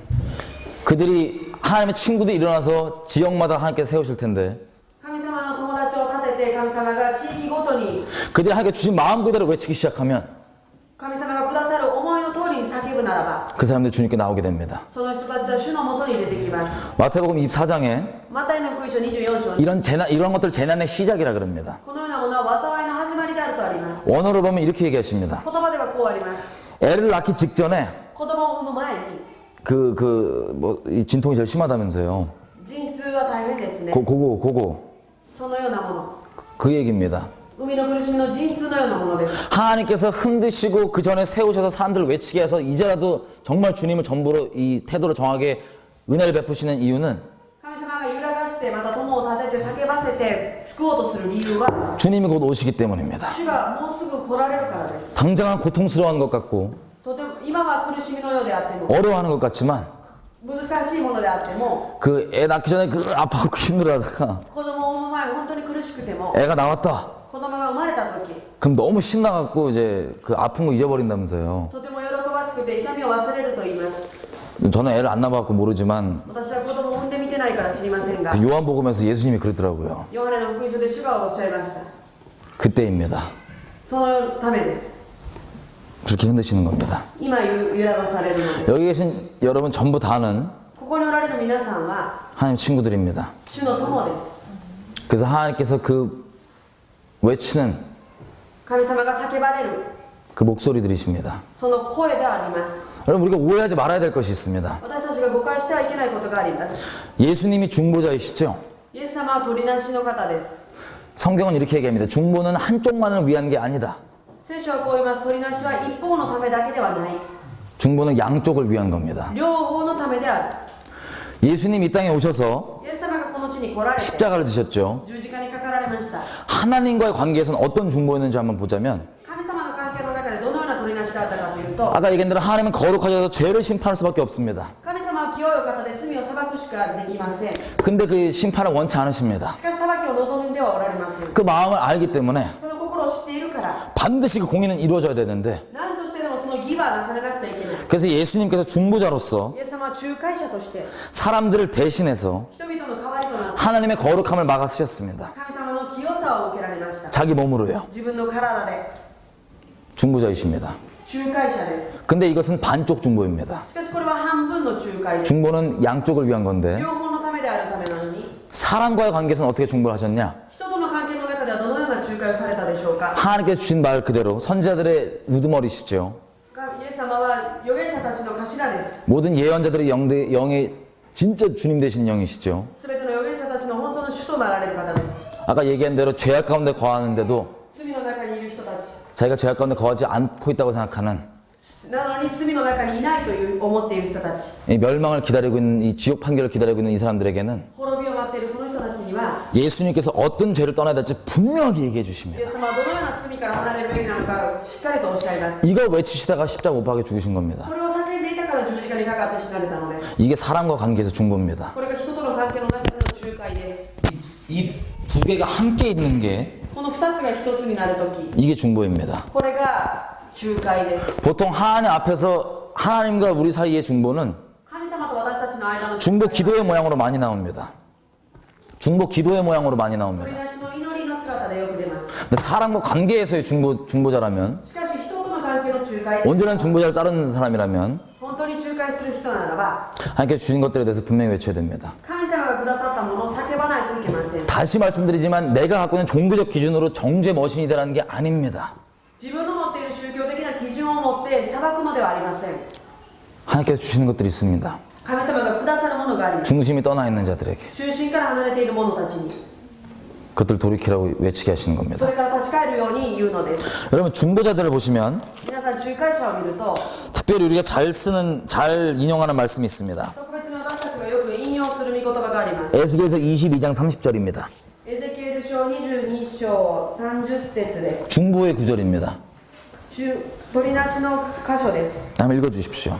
그들이 하나님의 친구들이 일어나서 지역마다 하나님께 세우실 텐데 神様の友達を立てて神様が地域ごとに 그들이 하나님께 주신 마음 그대로 외치기 시작하면 神様がくださる思いの通りに叫ぶならば 그 사람들이 주님께 나오게 됩니다. その人たちは主のもとに出てきます。 마태복음 24장에 マタイの福音書24章に 이런 것들 재난의 시작이라 그럽니다. このようなものは災いの始まりであるとあります。 원어로 보면 이렇게 얘기하십니다. 言葉ではこうあります。 애를 낳기 직전에 子供を産む前に 이 진통이 제일 심하다면서요. 陣痛は大変ですね。 그거 そのようなもの。 그 얘기입니다. 生みの苦しみの陣痛のようなものです。 하나님께서 흔드시고 그 전에 세우셔서 사람들을 외치게 해서 이제라도 정말 주님을 전부로 이 태도를 정하게 은혜를 베푸시는 이유는 神様が揺らがしてまた友を立てて叫ばせて救おうとする理由は 주님이 곧 오시기 때문입니다. 主がもうすぐ来られるからです。 당장은 고통스러워하는 것 같고 とても今は苦しみのようであっても 어려워하는 것 같지만 難しいものであっても 그 애 낳기 전에 그 아파하고 힘들어하다가 子供を産む前本当に苦しくても 애가 나왔다. 子供が生まれた時 그럼 너무 신나갖고 이제 그 아픈 거 잊어버린다면서요. とても喜ばしくて痛みを忘れると言います。 저는 애를 안 낳아갖고 모르지만 私は子供を産んでみてないから知りませんが 그 요한복음에서 예수님이 그랬더라고요. ヨハネの福音書で主がおっしゃいました。 그때입니다. そのためです。 그렇게 흔드시는 겁니다. 今揺らがされるので 여기 계신 여러분 전부 다는 ここにおられる皆さんは 하나님 친구들입니다. 主の友です。 그래서 하나님께서 그 외치는 神様が叫ばれる 그 목소리 들이십니다. その声であります。 여러분 우리가 오해하지 말아야 될 것이 있습니다. 私たちが誤解してはいけないことがあります。 예수님이 중보자이시죠? イエス様は取りなしの方です。 성경은 이렇게 얘기합니다. 중보는 한쪽만을 위한 게 아니다. 聖書はこう言います。取りなしは一方のためだけではない。 중보는 양쪽을 위한 겁니다. 両方のためである。 예수님 이 땅에 오셔서 イエス様がこの地に来られて 십자가를 지셨죠. 十字架にかかられました。 하나님과의 관계에서는 어떤 중보였는지 한번 보자면 神様の関係の中でどのような取りなしだったかというと 아까 얘기한 대로 하나님은 거룩하셔서 죄를 심판할 수밖에 없습니다. 神様は清いお方で罪を裁くしかできません。し 근데 그 심판을 원치 않으십니다. かし裁きを望んではおられません。 그 마음을 알기 때문에 その心を知っているから 반드시 그 공의는 이루어져야 되는데 何としてでもその義はなされなくてはいけない。 그래서 예수님께서 중보자로서 イエス様は仲介者として 사람들을 대신해서 人々の代わりとなって 하나님의 거룩함을 막아 쓰셨습니다. 神様の清さを受けられました。 자기 몸으로요. 自分の体で 중보자이십니다. 仲介者です。 근데 이것은 반쪽 중보입니다. しかしこれは半分の仲介です。 중보는 양쪽을 위한 건데 両方のためであるためなのに 사람과의 관계에서는 어떻게 중보를 하셨냐? 人との関係の中ではどのような仲介をされたでしょうか。 하나님께서 주신 말 그대로 선지자들의 우두머리시죠. イエス様は預言者たちの頭です。 모든 예언자들의 영의 진짜 주님 되신 영이시죠. すべての預言者たちの本当の主となられる方です。 아까 얘기한 대로 죄악 가운데 거하는데도 罪の中にいる人たち 자기가 죄악 가운데 거하지 않고 있다고 생각하는 なのに罪の中にいないという思っている人たち 이 멸망을 기다리고 있는 이 지옥 판결을 기다리고 있는 이 사람들에게는 滅びを待っているその人たちには 예수님께서 어떤 죄를 떠나야 될지 분명하게 얘기해 イ 주십니다. エス様はどのような罪から離れるべきなのかしっかりとおっしゃいます。 이걸 외치시다가 십자가 못 박아 죽으신 겁니다. これを叫んでいたから十字架にかかって死なれたのです。 이게 사람과 관계에서 중보입니다. これが人との関係の中での仲介です。 이 두 개가 함께 있는 게 この二つが一つになるとき 이게 중보입니다. これが仲介です。 보통 하나님 앞에서 하나님과 우리 사이의 중보는 神様と私たちの間の 중보 기도의 모양으로 많이 나옵니다. 중보 기도의 모양으로 많이 取り 나옵니다. 出しの祈りの姿でよく出ます。 근데 사람과 관계에서의 중보자라면 しかし人との関係の仲介 온전한 중보자를 따르는 사람이라면 本当に仲介する人ならば 하나님께 주신 것들에 대해서 분명히 외쳐야 됩니다. 神様がくださったものを叫ばないといけません。 다시 말씀드리지만 내가 갖고 있는 종교적 기준으로 정죄 머신이라는 게 아닙니다. 自分の持っている宗教的な基準を持って裁くのではありません。 하나님께서 주시는 것들이 있습니다. 神様がくださるものがあります。 중심이 떠나 있는 자들에게 中心から離れている者たちに 그것들 돌이키라고 외치게 하시는 そ 겁니다. れから立ち返るように言うのです。 여러분 중보자들을 보시면 皆さん仲介者を見ると 특별히 우리가 잘 인용하는 말씀이 있습니다. 特別に私たちがよく引用する御言葉があります。 에스겔서 22장 30절입니다. エゼキエル書22章30節です。 중보의 구절입니다. 取りなしの箇所です。 한번 읽어주십시오.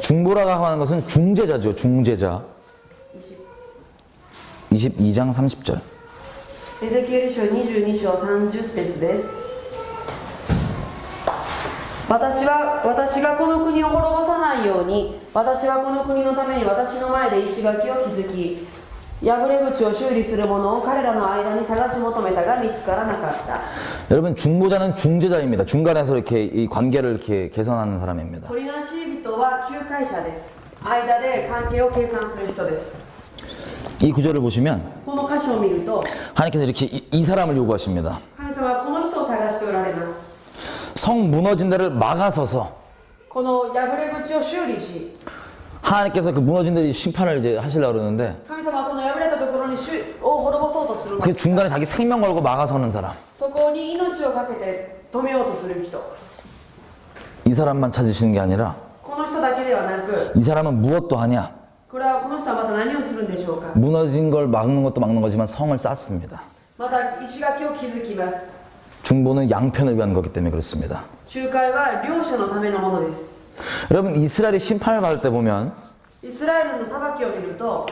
중보라고 하는 것은 중재자죠. 중재자. 22장 30절. エゼキエル書22章30節です。私がこの国を滅ぼさないように、私はこの国のために私の前で石垣を築き、破れ口を修理する者を彼らの間に探し求めたが見つからなかった。 여러분 중보자는 중재자입니다. 중간에서 이렇게 이 관계를 이렇게 개선하는 사람입니다. 取りなし人は仲介者です。間で関係を計算する人です。 이 구절을 보시면 この箇所を見ると、 하나님께서 이렇게 이 사람을 요구하십니다. 神様はこの人を探しておられます。성 무너진 데를 막아서서 この破れ口を修理し 하나님께서 그 무너진 데를 심판을 이제 하시려고 그러는데 神様はその破れたところにを滅ぼそうとするの 그 중간에 자기 생명 걸고 막아서는 사람 そこに命をかけて止めようとする人 이 사람만 찾으시는 게 아니라 この人だけではなく 이 사람은 무엇도 하냐 これはこの人はまた何をするんでしょうか 무너진 걸 막는 것도 막는 거지만 성을 쌓습니다 また石垣を築きます 중보는 양편을 위한 거기 때문에 그렇습니다 仲介は両者のためのものです 여러분 이스라엘이 심판을 받을 때 보면 イスラエルの裁きを見ると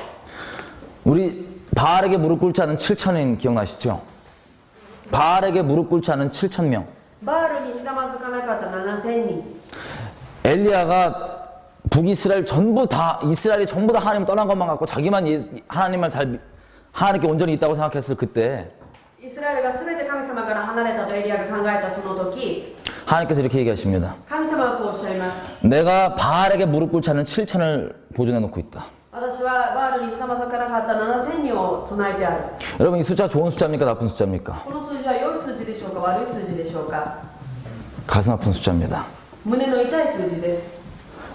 우리 바알에게 무릎 꿇지 않은 7천인 기억나시죠? 바알에게 무릎 꿇지 않은 7천 명 バールにひざまずかなかった7000人 엘리야가 북이스라엘 전부 다 이스라엘이 전부 다 하나님 떠난 것만 갖고 자기만 하나님만 잘 하나님께 온전히 있다고 생각했을 그때 イスラエルが全て神様から離れたとエリアが考えたその時 하나님께서 이렇게 얘기하십니다. 神様はこうおっしゃいます 내가 바알에게 무릎 꿇지 않은 7천을 보존해 놓고 있다. 私はバールにひざまずかなかった7000人を備えてある 여러분 이 숫자 좋은 숫자입니까 나쁜 숫자입니까? この数字は良い数字でしょうか悪い数字でしょうか 가슴 아픈 숫자입니다. 胸の痛い数字です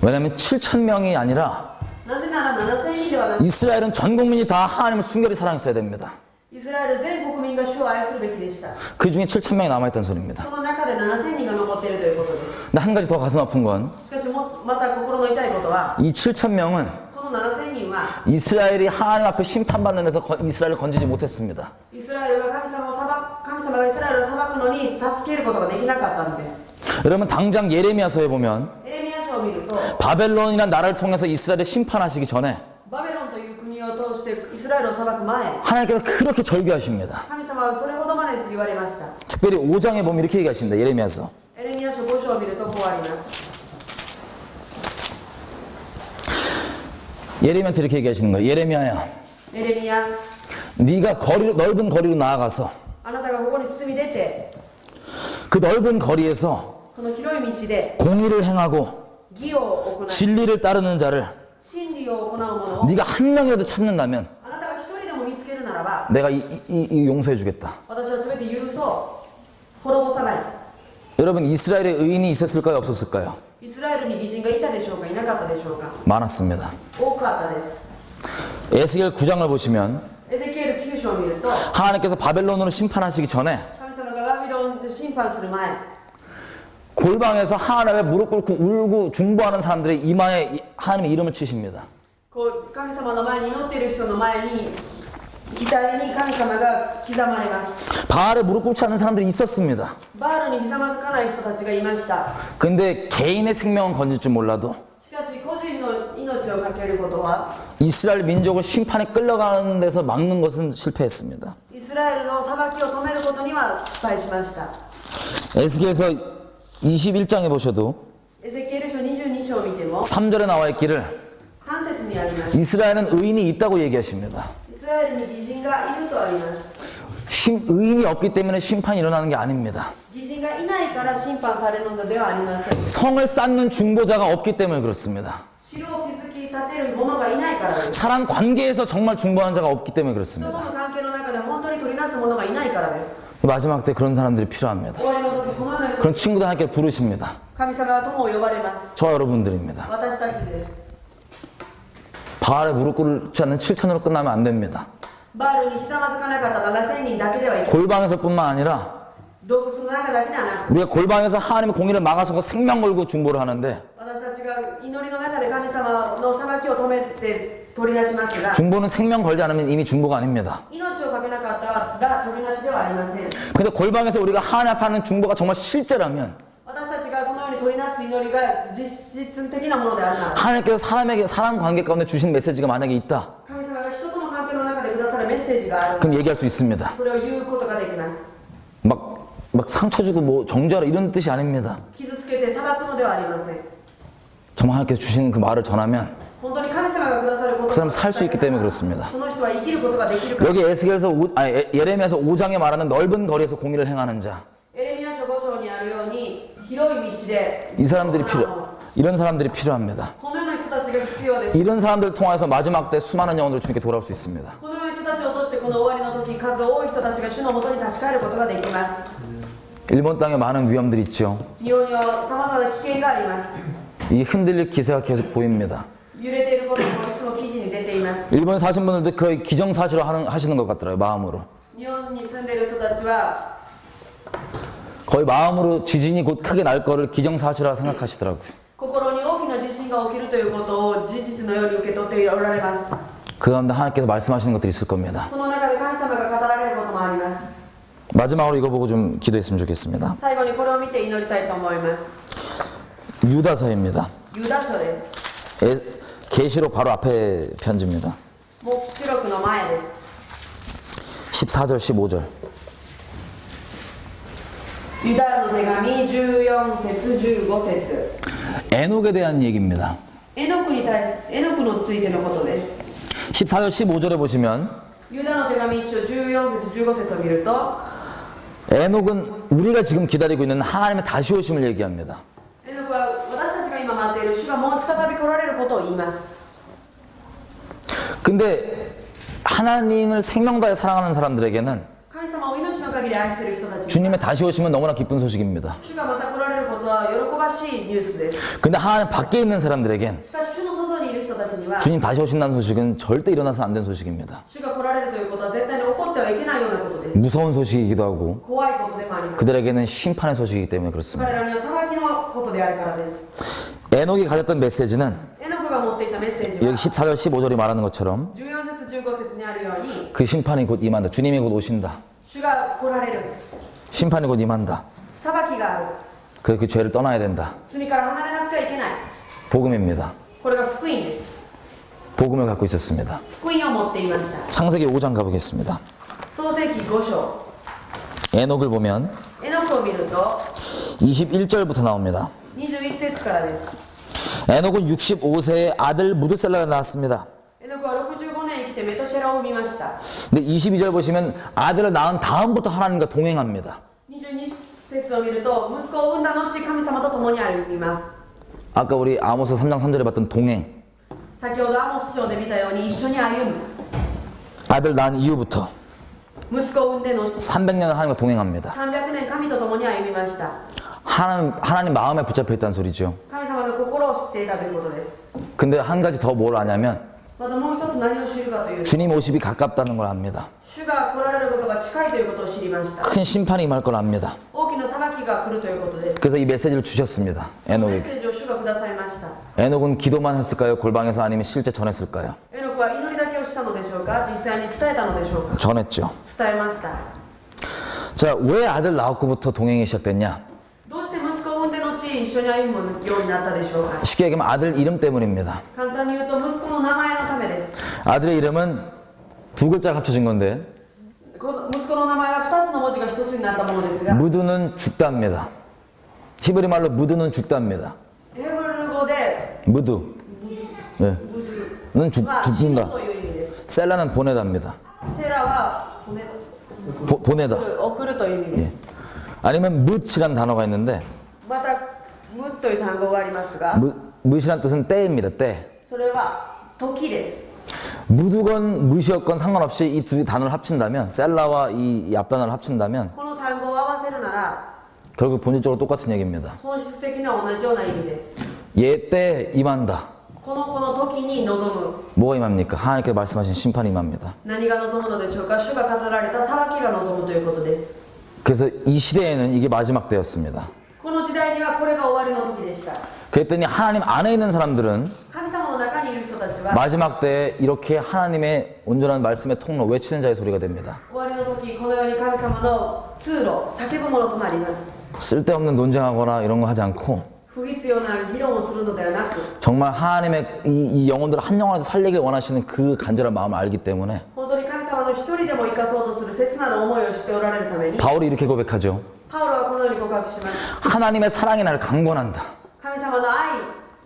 왜냐하면 7천 명이 아니라 なぜなら7000人ではなく 이스라엘은 전 국민이 다 하나님을 순결히 사랑했어야 됩니다. イスラエル全国民が主を愛するべきでした 그 중에 7천 명이 남아있다는 소리입니다. その中で7000人が残っているということです 근데 한 가지 더 가슴 아픈 건 이しかしまた心の痛いことは 7천 명은 この7000人は 이스라엘이 하나님 앞에 심판받는 데서 이스라엘을 건지지 못했습니다. イスラエルが神様がイスラエルを裁くのに助けることができなかったのです 여러분 당장 예레미야서에 보면 エレミヤ書を見ると 바벨론이라는 나라를 통해서 이스라엘을 심판하시기 전에 バベロンという国を通してイスラエルを裁く前 하나님께서 그렇게 절규하십니다. 神様はそれほどまで言われました 특별히 5장에 보면 이렇게 얘기하십니다. 예레미야서. エレミヤ書5章を見るとこうあります 예레미야한테 이렇게 얘기하시는 거예요. 예레미야야, エレミヤ 네가 넓은 거리로 나아가서 あなたがここに進み出て 그 넓은 거리에서 その広い道で 공의를 행하고 義を行い 진리를 따르는 자를 真理を行う者を 네가 한 명이라도 찾는다면 あなたが一人でも見つけるならば 내가 이 용서해 주겠다. 私は全て許そう滅ぼさない 여러분 이스라엘에 의인이 있었을까요? 없었을까요? イスラエルに義人がいたでしょうかいなかったでしょうか 많았습니다. 多かったです 에스겔 9장을 보시면 エゼキエル9章を見ると 하나님께서 바벨론으로 심판하시기 전에 神様がバビロンで審判する前 골방에서 하나님 앞에 무릎 꿇고 울고 중보하는 사람들의 이마에 하나님의 이름을 치십니다. こう神様の前に祈っている人の前に額に神様が刻まれます 바알에 무릎 꿇지 않는 사람들이 있었습니다. バールにひざまずかない人たちがいました 근데 개인의 생명은 건질 줄 몰라도 しかし個人の命をかけることは 이스라엘 민족을 심판에 끌려가는 데서 막는 것은 실패했습니다. イスラエルの裁きを止めることには失敗しました 에스겔에서 21장에 보셔도 エゼキエル書22章を見ても 3절에 나와 있기를 3節にあります 이스라엘은 의인이 있다고 얘기하십니다. イスラエルに義人がいるとあります 의인이 없기 때문에 심판이 일어나는 게 아닙니다. 義人がいないから審判されるのではありません 성을 쌓는 중보자가 없기 때문에 그렇습니다. 城を築き立てる者がいないからです 사랑 관계에서 정말 중보하는 자가 없기 때문에 人と 그렇습니다. の関係の中で本当に取りなす者がいないからです 마지막 때 그런 사람들이 필요합니다. 終わりの時このような人 그런 친구들 하나님께 부르십니다. 神様が友を呼ばれます 저와 여러분들입니다. 私たちです 바알에 무릎 꿇지 않는 7천으로 끝나면 안 됩니다. バールにひざまずかなかった7000人だけではいけない 골방에서뿐만 아니라 洞窟の中だけではなく 우리가 골방에서 하나님의 공의를 막아서고 생명 걸고 중보를 하는데 私たちが祈りの中で神様の裁きを止めて取り出しますが 중보는 생명 걸지 않으면 이미 중보가 아닙니다. 命をかけなかったら取り出しではありません 근데 골방에서 우리가 하나님 앞에 하는 중보가 정말 실제라면 私たちがそのように取りなす祈りが実質的なものであるなら 하나님께서 사람에게 사람 관계 가운데 주신 메시지가 만약에 있다. 神様が人との関係の中でくださるメッセージがある 그럼 얘기할 수 있습니다. それを言うことができます 막 상처 주고 뭐 정죄하라 이런 뜻이 아닙니다. 傷つけて裁くのではありません 정말 하나님께서 주신 그 말을 전하면 本当に神様がくださること 그 사람 살 수 있기 때문에 그렇습니다. その人は生きることができるから 여기 예레미야서 5장에 말하는 넓은 거리에서 공의를 행하는 자. エレミヤ書5章にあるように広い道で 이 사람들이 이런 사람들이 필요합니다. このような人たちが必要です 이런 사람들을 통해서 마지막 때 수많은 영혼들을 주님께 돌아올 수 있습니다. このような人たちを通してこの終わりの時数多い人たちが主のもとに立ち返ることができます 일본 땅에 많은 위험들이 있죠. 日本にはさまざまな危険があります。 이 흔들릴 기세가 계속 보입니다. 揺れていることもいつも記事に出ています。 일본에 사신 분들도 거의 기정사실화 하시는 것 같더라고요. 마음으로. 日本に住んでいる人たちは 거의 마음으로 지진이 곧 크게 날 거를 기정사실화 생각하시더라고요. 心に大きな地震が起きるということを事実のように受け取っておられます。 그 가운데 하나님께서 말씀하시는 것들이 있을 겁니다. その中で神様が語られることもあります。 마지막으로 이거 보고 좀 기도했으면 좋겠습니다. 最後にこれを見て祈りたいと思います。 유다서입니다. ユダ書です。 계시록 바로 앞에 편지입니다. 黙示録の前です。 14절 15절. ユダの手紙14節15節 에녹에 대한 얘기입니다. エノクについてのことです。 14절 15절에 보시면 ユダの手紙1章14節15節を見ると 에녹은 우리가 지금 기다리고 있는 하나님의 다시 오심을 얘기합니다. エノクは私たちが今待っている主がもう再び来られることを言います。 근데 하나님을 생명 다해 사랑하는 사람들에게는 神様を命の限り愛している人たちに 주님의 다시 오심은 너무나 기쁜 소식입니다. 主がまた来られることは喜ばしいニュースです。 근데 하나님 밖에 있는 사람들에겐 しかし主の外にいる人たちには 주님 다시 오신다는 소식은 절대 일어나서 안 된 소식입니다. 主が来られるということは絶対に起こってはいけないようなことです。 무서운 소식이기도 하고 怖いことでもあります。 그들에게는 심판의 소식이기 때문에 그렇습니다. 彼らには裁きのことであるからです。 에녹이 가졌던 메시지는 エノクが持っていたメッセージは 여기 14절 15절이 말하는 것처럼 14節15節にあるように 그 심판이 곧 임한다. 주님이 곧 오신다. 主が来られる 심판이 곧 임한다. 裁きがある 그 죄를 떠나야 된다. 罪から離れなくてはいけない 복음입니다. これが福音です。 복음을 갖고 있었습니다. 福音を持っていました。 창세기 5장 가보겠습니다. 創世記5章 에녹을 보면 エノクを見ると 21절부터 나옵니다. 21節からです。 에녹은 65세에 아들 무드셀라가 낳았습니다. エノクは65年生きてメトシェラを産みました。 근데 22절 보시면 아들을 낳은 다음부터 하나님과 동행합니다. 22節を見ると息子を産んだ後神様と共に歩みます。 아까 우리 아모스 3장 3절에 봤던 동행. 先ほどアモス書で見たように一緒に歩む。 아들 낳은 이후부터 息子を産んで後 300년을 하나님과 동행합니다. 300年神と共に歩みました。 하나님 마음에 붙잡혀 있다는 소리죠. 神様が心を知っていたということです。 근데 한 가지 더 뭘 아냐면 またもう一つ何を知るかというと 주님 오십이 가깝다는 걸 압니다. 主が来られることが近いということを知りました。 큰 심판이 임할 걸 압니다. 大きな裁きが来るということです。 그래서 이 메시지를 주셨습니다. メッ 에녹에게. セージを主がくださいました。 에녹은 기도만 했을까요? 골방에서 아니면 실제 전했을까요? エノクは祈りだけをしたのでしょうか、実際に伝えたのでしょうか。 전했죠. 伝えました。 자, 왜 아들 낳았고부터 동행이 시작됐냐? どうして息子を産んで後一緒に歩むようになったでしょうか。 쉽게 얘기하면 아들 이름 때문입니다. 簡単に言うと息子の名前のためです。 아들의 이름은 두 글자가 합쳐진 건데 この息子の名前は2つの文字が1つになったものですが、 무드는 죽다입니다. 히브리 말로 무드는 죽다입니다. ヘブル語で 무드. 네. ム 는 ズは死ぬ 죽는다. という意味です。 셀라는 보내다입니다. セラは보내다. 送るという意味です。 아니면 뭇이라는 단어가 있는데 またムという単語がありますが、 뭇이라는 뜻은 때입니다. 때. それは時です。 무드건 무시였건 상관없이 이 두 단어를 합친다면 셀라와 이 앞단어를 합친다면 この単語を合わせるなら 결국 본질적으로 똑같은 얘기입니다. 本質的には同じような意味です。 얘 때 임한다. この時に臨む。 뭐가 임합니까? 하나님께서 말씀하신 심판이 임합니다. 何が望むのでしょうか。主が語られた裁きが望むということです。 그래서 이 시대에는 이게 마지막 때였습니다. この時代にはこれが終わりの時でした。 그랬더니 하나님 안에 있는 사람들은 神様の中にいる人たちは 마지막 때에 이렇게 하나님의 온전한 말씀의 통로 외치는 자의 소리가 됩니다. 終わりの時このように神様の通路叫ぶものとなります。 쓸데없는 논쟁하거나 이런 거 하지 않고 不必要な議論をするのではなく、 정말 하나님의 이 영혼들을 한 영혼이라도 살리길 원하시는 그 간절한 마음을 알기 때문에 本当に神様の一人でも生かそうとする切なる思いをしておられるために、 바울이 이렇게 고백하죠. パウロはこのように告白します。 하나님의 사랑이 나를 강권한다. 神様の愛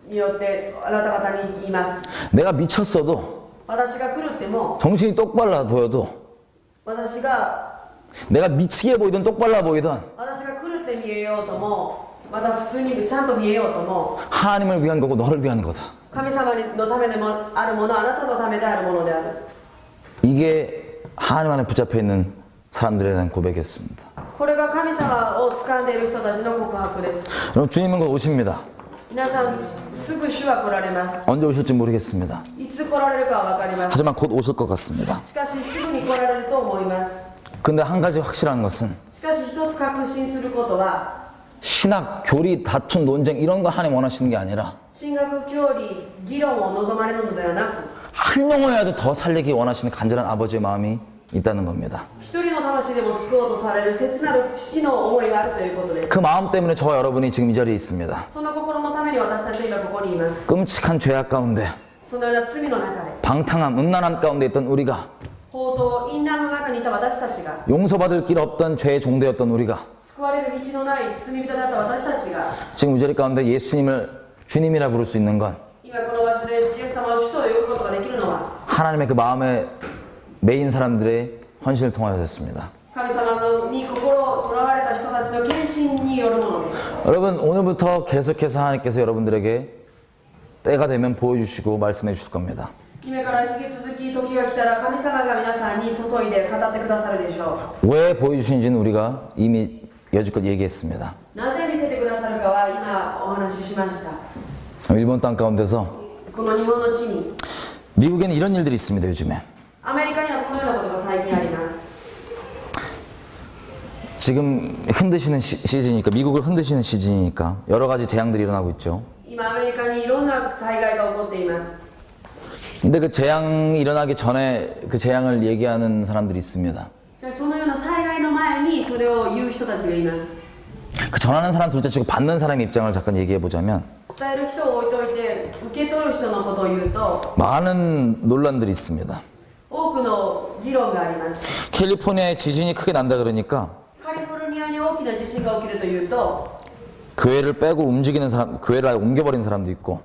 によってあなた方に言います。 내가 미쳤어도 私が狂っても、 정신이 똑바로 보여도 私が 내가 미치게 보이든 똑바로 보이든 私が狂って見えようとも、また普通にちゃんと見えようとも、 하나님을 위한 거고 너를 위한 거다. 神様のためでもあるもの、あなたのためであるものである。 이게 하나님 안에 붙잡혀 있는 사람들에 대한 고백이었습니다. これが神様を掴んでいる人たちの告白です。 여러분 주님은 곧 오십니다. 皆さんすぐ主は来られます。 언제 오실지 모르겠습니다. いつ来られるかは分かります。 하지만 곧 오실 것 같습니다. しかしすぐに来られると思います。 근데 한 가지 확실한 것은 しかし一つ確信することは 신학, 교리, 다툼, 논쟁 이런 거 하나님 원하시는 게 아니라 神学教理議論を望まれるのではなく 한 영혼이라도 더 살리기 원하시는 간절한 아버지의 마음이 있다는 겁니다. 一人の魂でも救おうとされる切なる父の思いがあるということです。 그 마음 때문에 저와 여러분이 지금 이 자리에 있습니다. その心のために私たちは今ここにいます。 끔찍한 죄악 가운데 そのような罪の中で 방탕함, 음란함 가운데 있던 우리가 報道淫乱の中にいた私たちが 용서받을 길 없던 죄의 종되었던 우리가 救われる道のない罪人だった私たちが 지금 이 자리 가운데 예수님을 주님이라 부를 수 있는 건 今この場所でイエス様を主と呼ぶことができるのは 하나님의 그 마음에 매인 사람들의 헌신을 통하였습니다. 神様に心をとらわれた人たちの献身によるものです。 여러분 오늘부터 계속해서 하나님께서 여러분들에게 때가 되면 보여주시고 말씀해 주실 겁니다. 今から引き続き時が来たら神様が皆さんに注いで語ってくださるでしょ 왜 보여주시는지는 우리가 이미 여지껏 얘기했습니다. う。なぜ見せてくださるかは今お話ししました。 일본 땅 가운데서 この日本の地に 미국에는 이런 일들이 있습니다. 요즘에 アメリカにはこのようなことが最近あります。 지금 흔드시는 시즌이니까 미국을 흔드시는 시즌이니까 여러 가지 재앙들이 일어나고 있죠. 今アメリカにいろんな災害が起こっています。 근데 그 재앙이 일어나기 전에 그 재앙을 얘기하는 사람들이 있습니다. そのような災害の前にそれを言う人たちがいます。 그 전하는 사람 둘째치고 받는 사람의 입장을 잠깐 얘기해 보자면 伝える人を置いといて受け取る人のことを言うと 많은 논란들이 있습니다. 多くの議論があります。 캘리포니아에 지진이 크게 난다 그러니까 カリフォルニアに大きな地震が起きるというと 교회를 빼고 움직이는 사람, 교회를 아예 옮겨버리는 사람도 있고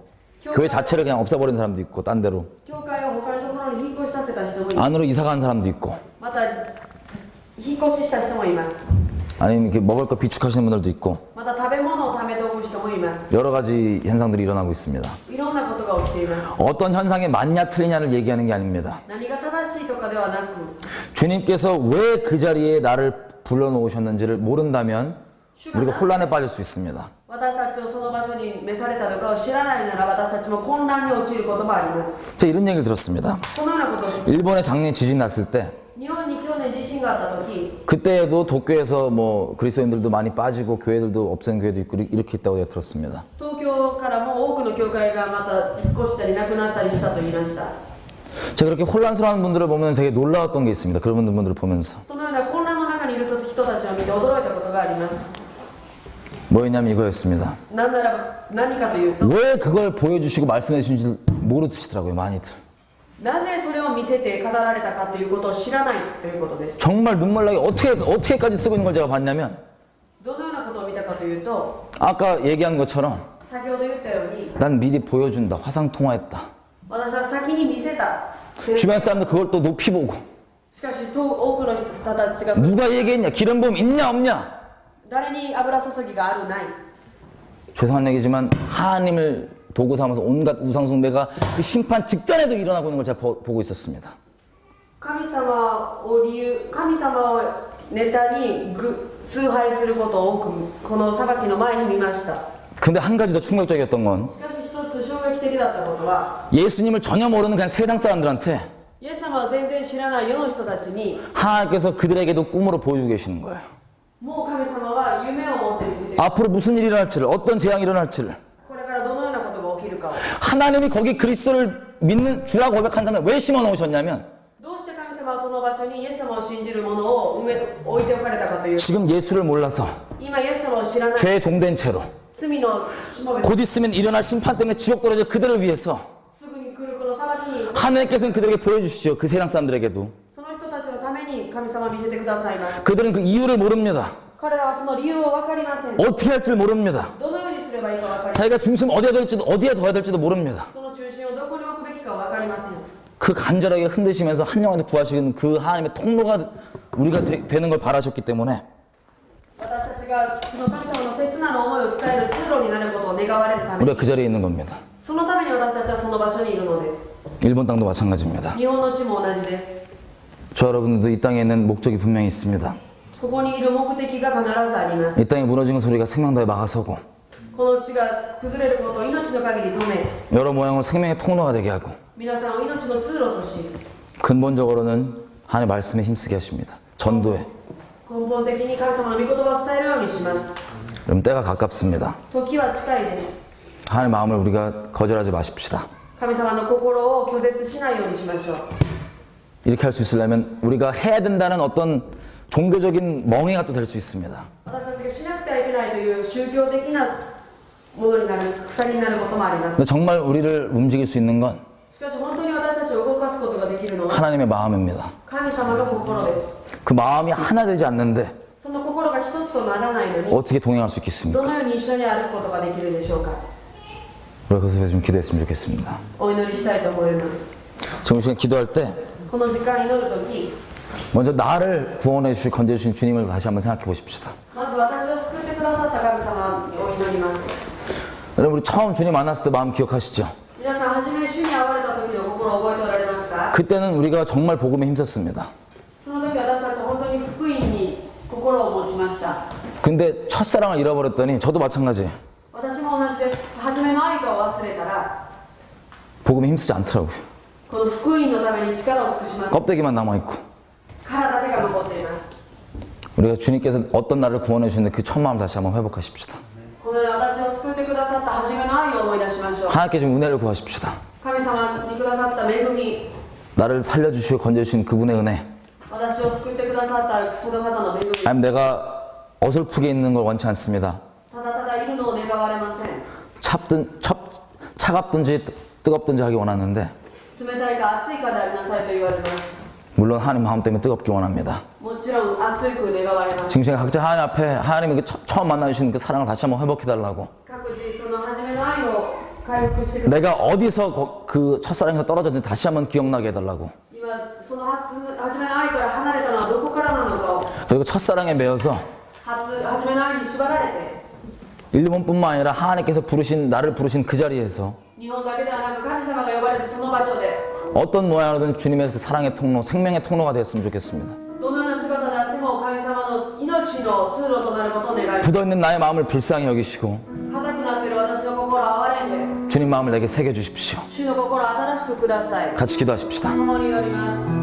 교회 자체를 그냥 없애버리는 사람도 있고 딴 데로 教会を他のところに引っ越しさせた人もいます。 안으로 이사 간 사람도 있고 また引っ越しした人もいます。 아니면 이렇게 먹을 거 비축하시는 분들도 있고 また食べ物を貯めておく人もいます。 여러 가지 현상들이 일어나고 있습니다. いろんなことが起きています。 어떤 현상이 맞냐 틀리냐를 얘기하는 게 아닙니다. 何が正しいとかではなく 주님께서 왜 그 자리에 나를 불러놓으셨는지를 모른다면 우리가 혼란에 빠질 수 있습니다. 私たちをその場所に召されたのかを知らないなら私たちも混乱に陥ることもあります。 제가 이런 얘기를 들었습니다. このようなことを 일본에 작년에 지진 났을 때 日本に去年地震があった時 그때도 도쿄에서 뭐 그리스도인들도 많이 빠지고 교회들도 없앤 교회도 있고 이렇게 있다고 제가 들었습니다. 東京からも多くの教会がまた引っ越したりなくなったりしたと言いました。 제가 그렇게 혼란스러운 분들을 보면 되게 놀라웠던 게 있습니다. 그런 분들을 보면서 そのような混乱の中にいる人たちを見て驚いたことがあります。 뭐였냐면 이거였습니다. なんなら何かというと 왜 그걸 보여주시고 말씀해 주신지 모르시더라고요. 많이들. なぜそれを見せて語られたかということを知らないということです。 정말 눈물 나게 어떻게까지 쓰고 있는 걸 제가 봤냐면 どのようなことを見たかというと 아까 얘기한 것처럼 先ほど言ったように 난 미리 보여준다. 화상 통화했다. 私は先に見せた。 주변 사람들 그걸 또 높이 보고 しかし多くの人たちが 누가 얘기했냐? 기름 부음 있냐 없냐? 誰に油注ぎがあるない 죄송한 얘기지만 하나님을 도구 삼아서 온갖 우상 숭배가 그 심판 직전에도 일어나고 있는 걸 제가 보고 있었습니다. 神様をネタに崇拝することを多くこの裁きの前に見ました。 근데 한 가지 더 충격적이었던 건 しかし一つ衝撃的だったことは 예수님을 전혀 모르는 그냥 세상 사람들한테 イエス様は全然知らない世の人たちに 하나님께서 그들에게도 꿈으로 보여주고 계시는 거예요. もう神様は夢を持って見せて 앞으로 무슨 일이 일어날지를 어떤 재앙이 일어날지를 これからどのようなことが起きるかを 하나님이 거기 그리스도를 믿는 주라고 고백한 사람을 왜 심어 놓으셨냐면 どうして神様はその場所にイエス様を信じる者を置いておかれたかという 지금 예수를 몰라서 今イエス様を知らない 죄에 종된 채로 罪のしもべ 곧 있으면 일어날 심판 때문에 지옥 떨어질 그들을 위해서 すぐに来るこの裁きに 하나님께서는 그들에게 보여주시죠. 그 세상 사람들에게도 その人たちのために神様は見せてくださいます。 그들은 그 이유를 모릅니다. 彼らはその理由を分かりません。 어떻게 할지 모릅니다. どのようにすればいいか分かりません。 자기가 중심 어디에 둬야 될지도 모릅니다. その中心をどこに置くべきか分かりません。 그 간절하게 흔드시면서 한 영혼을 구하시는 그 하나님의 통로가 우리가 되는 걸 바라셨기 때문에 私たちがその神様の切なる思いを伝える通路になることを願われるため 우리가 に 그 자리에 있는 겁니다. そのために私たちはその場所にいるのです。 일본 땅도 마찬가지입니다. 日本の地も同じです。 저 여러분들도 이 땅에 있는 목적이 분명히 있습니다. ここにいる目的が必ずあります。 이 땅에 무너지는 소리가 생명다에 막아서고 この地が崩れることを命の限り止め、 여러 모양으로 생명의 통로가 되게 하고 皆さんを命の通路とし、 근본적으로는 하나님의 말씀에 힘쓰게 하십니다. 전도에. 根本的に神様の御言葉を伝えるようにします。 여러분 때가 가깝습니다. 時は近いです。 하나님의 마음을 우리가 거절하지 마십시다. 神様の心を拒絶しないようにしましょう。 이렇게 할 수 있으려면 우리가 해야 된다는 어떤 종교적인 멍해가 또 될 수 있습니다. 私たちがしなくてはいけないという宗教的なものになる、鎖になることもあります。 근데 정말 우리를 움직일 수 있는 건 しかし本当に私たちを動かすことができるのは 하나님의 마음입니다. 神様の心です。 그 마음이 하나 되지 않는데 その心が一つとならないのに 어떻게 동행할 수 ど 있겠습니까? のように一緒に歩くことができるでしょうか。 우리가 그것에 대해서 좀 기도했으면 좋겠습니다. お祈りしたいと思います。 지금 이 시간 기도할 때 この時間祈るとき、 먼저 나를 구원해 주시고 건져 주신 주님을 다시 한번 생각해 보십시다. まず私を救ってくださった神様を祈ります。 여러분 우리 처음 주님 만났을 때 마음 기억하시죠? 皆さん、初め主に会われた時の心を覚えておられますか？ 그때는 우리가 정말 복음에 힘썼습니다. その時私たちは本当に福音に心を持ちました。 근데 첫사랑을 잃어버렸더니 저도 마찬가지. 私も同じです。初めの愛花を忘れたら、 복음에 힘쓰지 않더라고요. この福音のために力を尽くします。 껍데기만 남아있고. 殻だけが残っています。 우리가 주님께서 어떤 나를 구원해 주셨는데 그 첫 마음 다시 한번 회복하십시다. このように私を救ってくださった初めの愛を思い出しましょう。 하나님께 좀 은혜를 구하십시다. 神様にくださった恵み、 나를 살려주시고 건져주신 그분의 은혜. 私を救ってくださったその方の恵み、 아니면 내가 어설프게 있는 걸 원치 않습니다. ただただいるのを願われません。 차갑든지 뜨겁든지 하기 원하는데 冷たいか熱いかでありなさいと言われます。 물론 하나님 마음 때문에 뜨겁게 원합니다. もちろん熱く願われます。 지금 제가 각자 하나님 앞에 하나님이 처음 만나주신 그 사랑을 다시 한번 회복해달라고. 各自その初めの愛を回復してください。 내가 어디서 그 첫사랑에서 떨어졌는지 다시 한번 기억나게 해달라고. 今その初めの愛から離れたのはどこからなのかを、 그리고 첫사랑에 매여서 初めの愛に縛られて、 일본뿐만 아니라 하나님께서 나를 부르신 그 자리에서 日本だけではなく神様が呼ばれるその場所で、 어떤 모양으로든 주님의 그 사랑의 통로, 생명의 통로가 되었으면 좋겠습니다. どのような姿であっても神様の命の通路となることを願います。 굳어있는 나의 마음을 불쌍히 여기시고 硬くなっている私の心を憐れんで、 주님 마음을 내게 새겨주십시오. 主の心を新しくください。 같이 기도하십시다. 共に祈ります。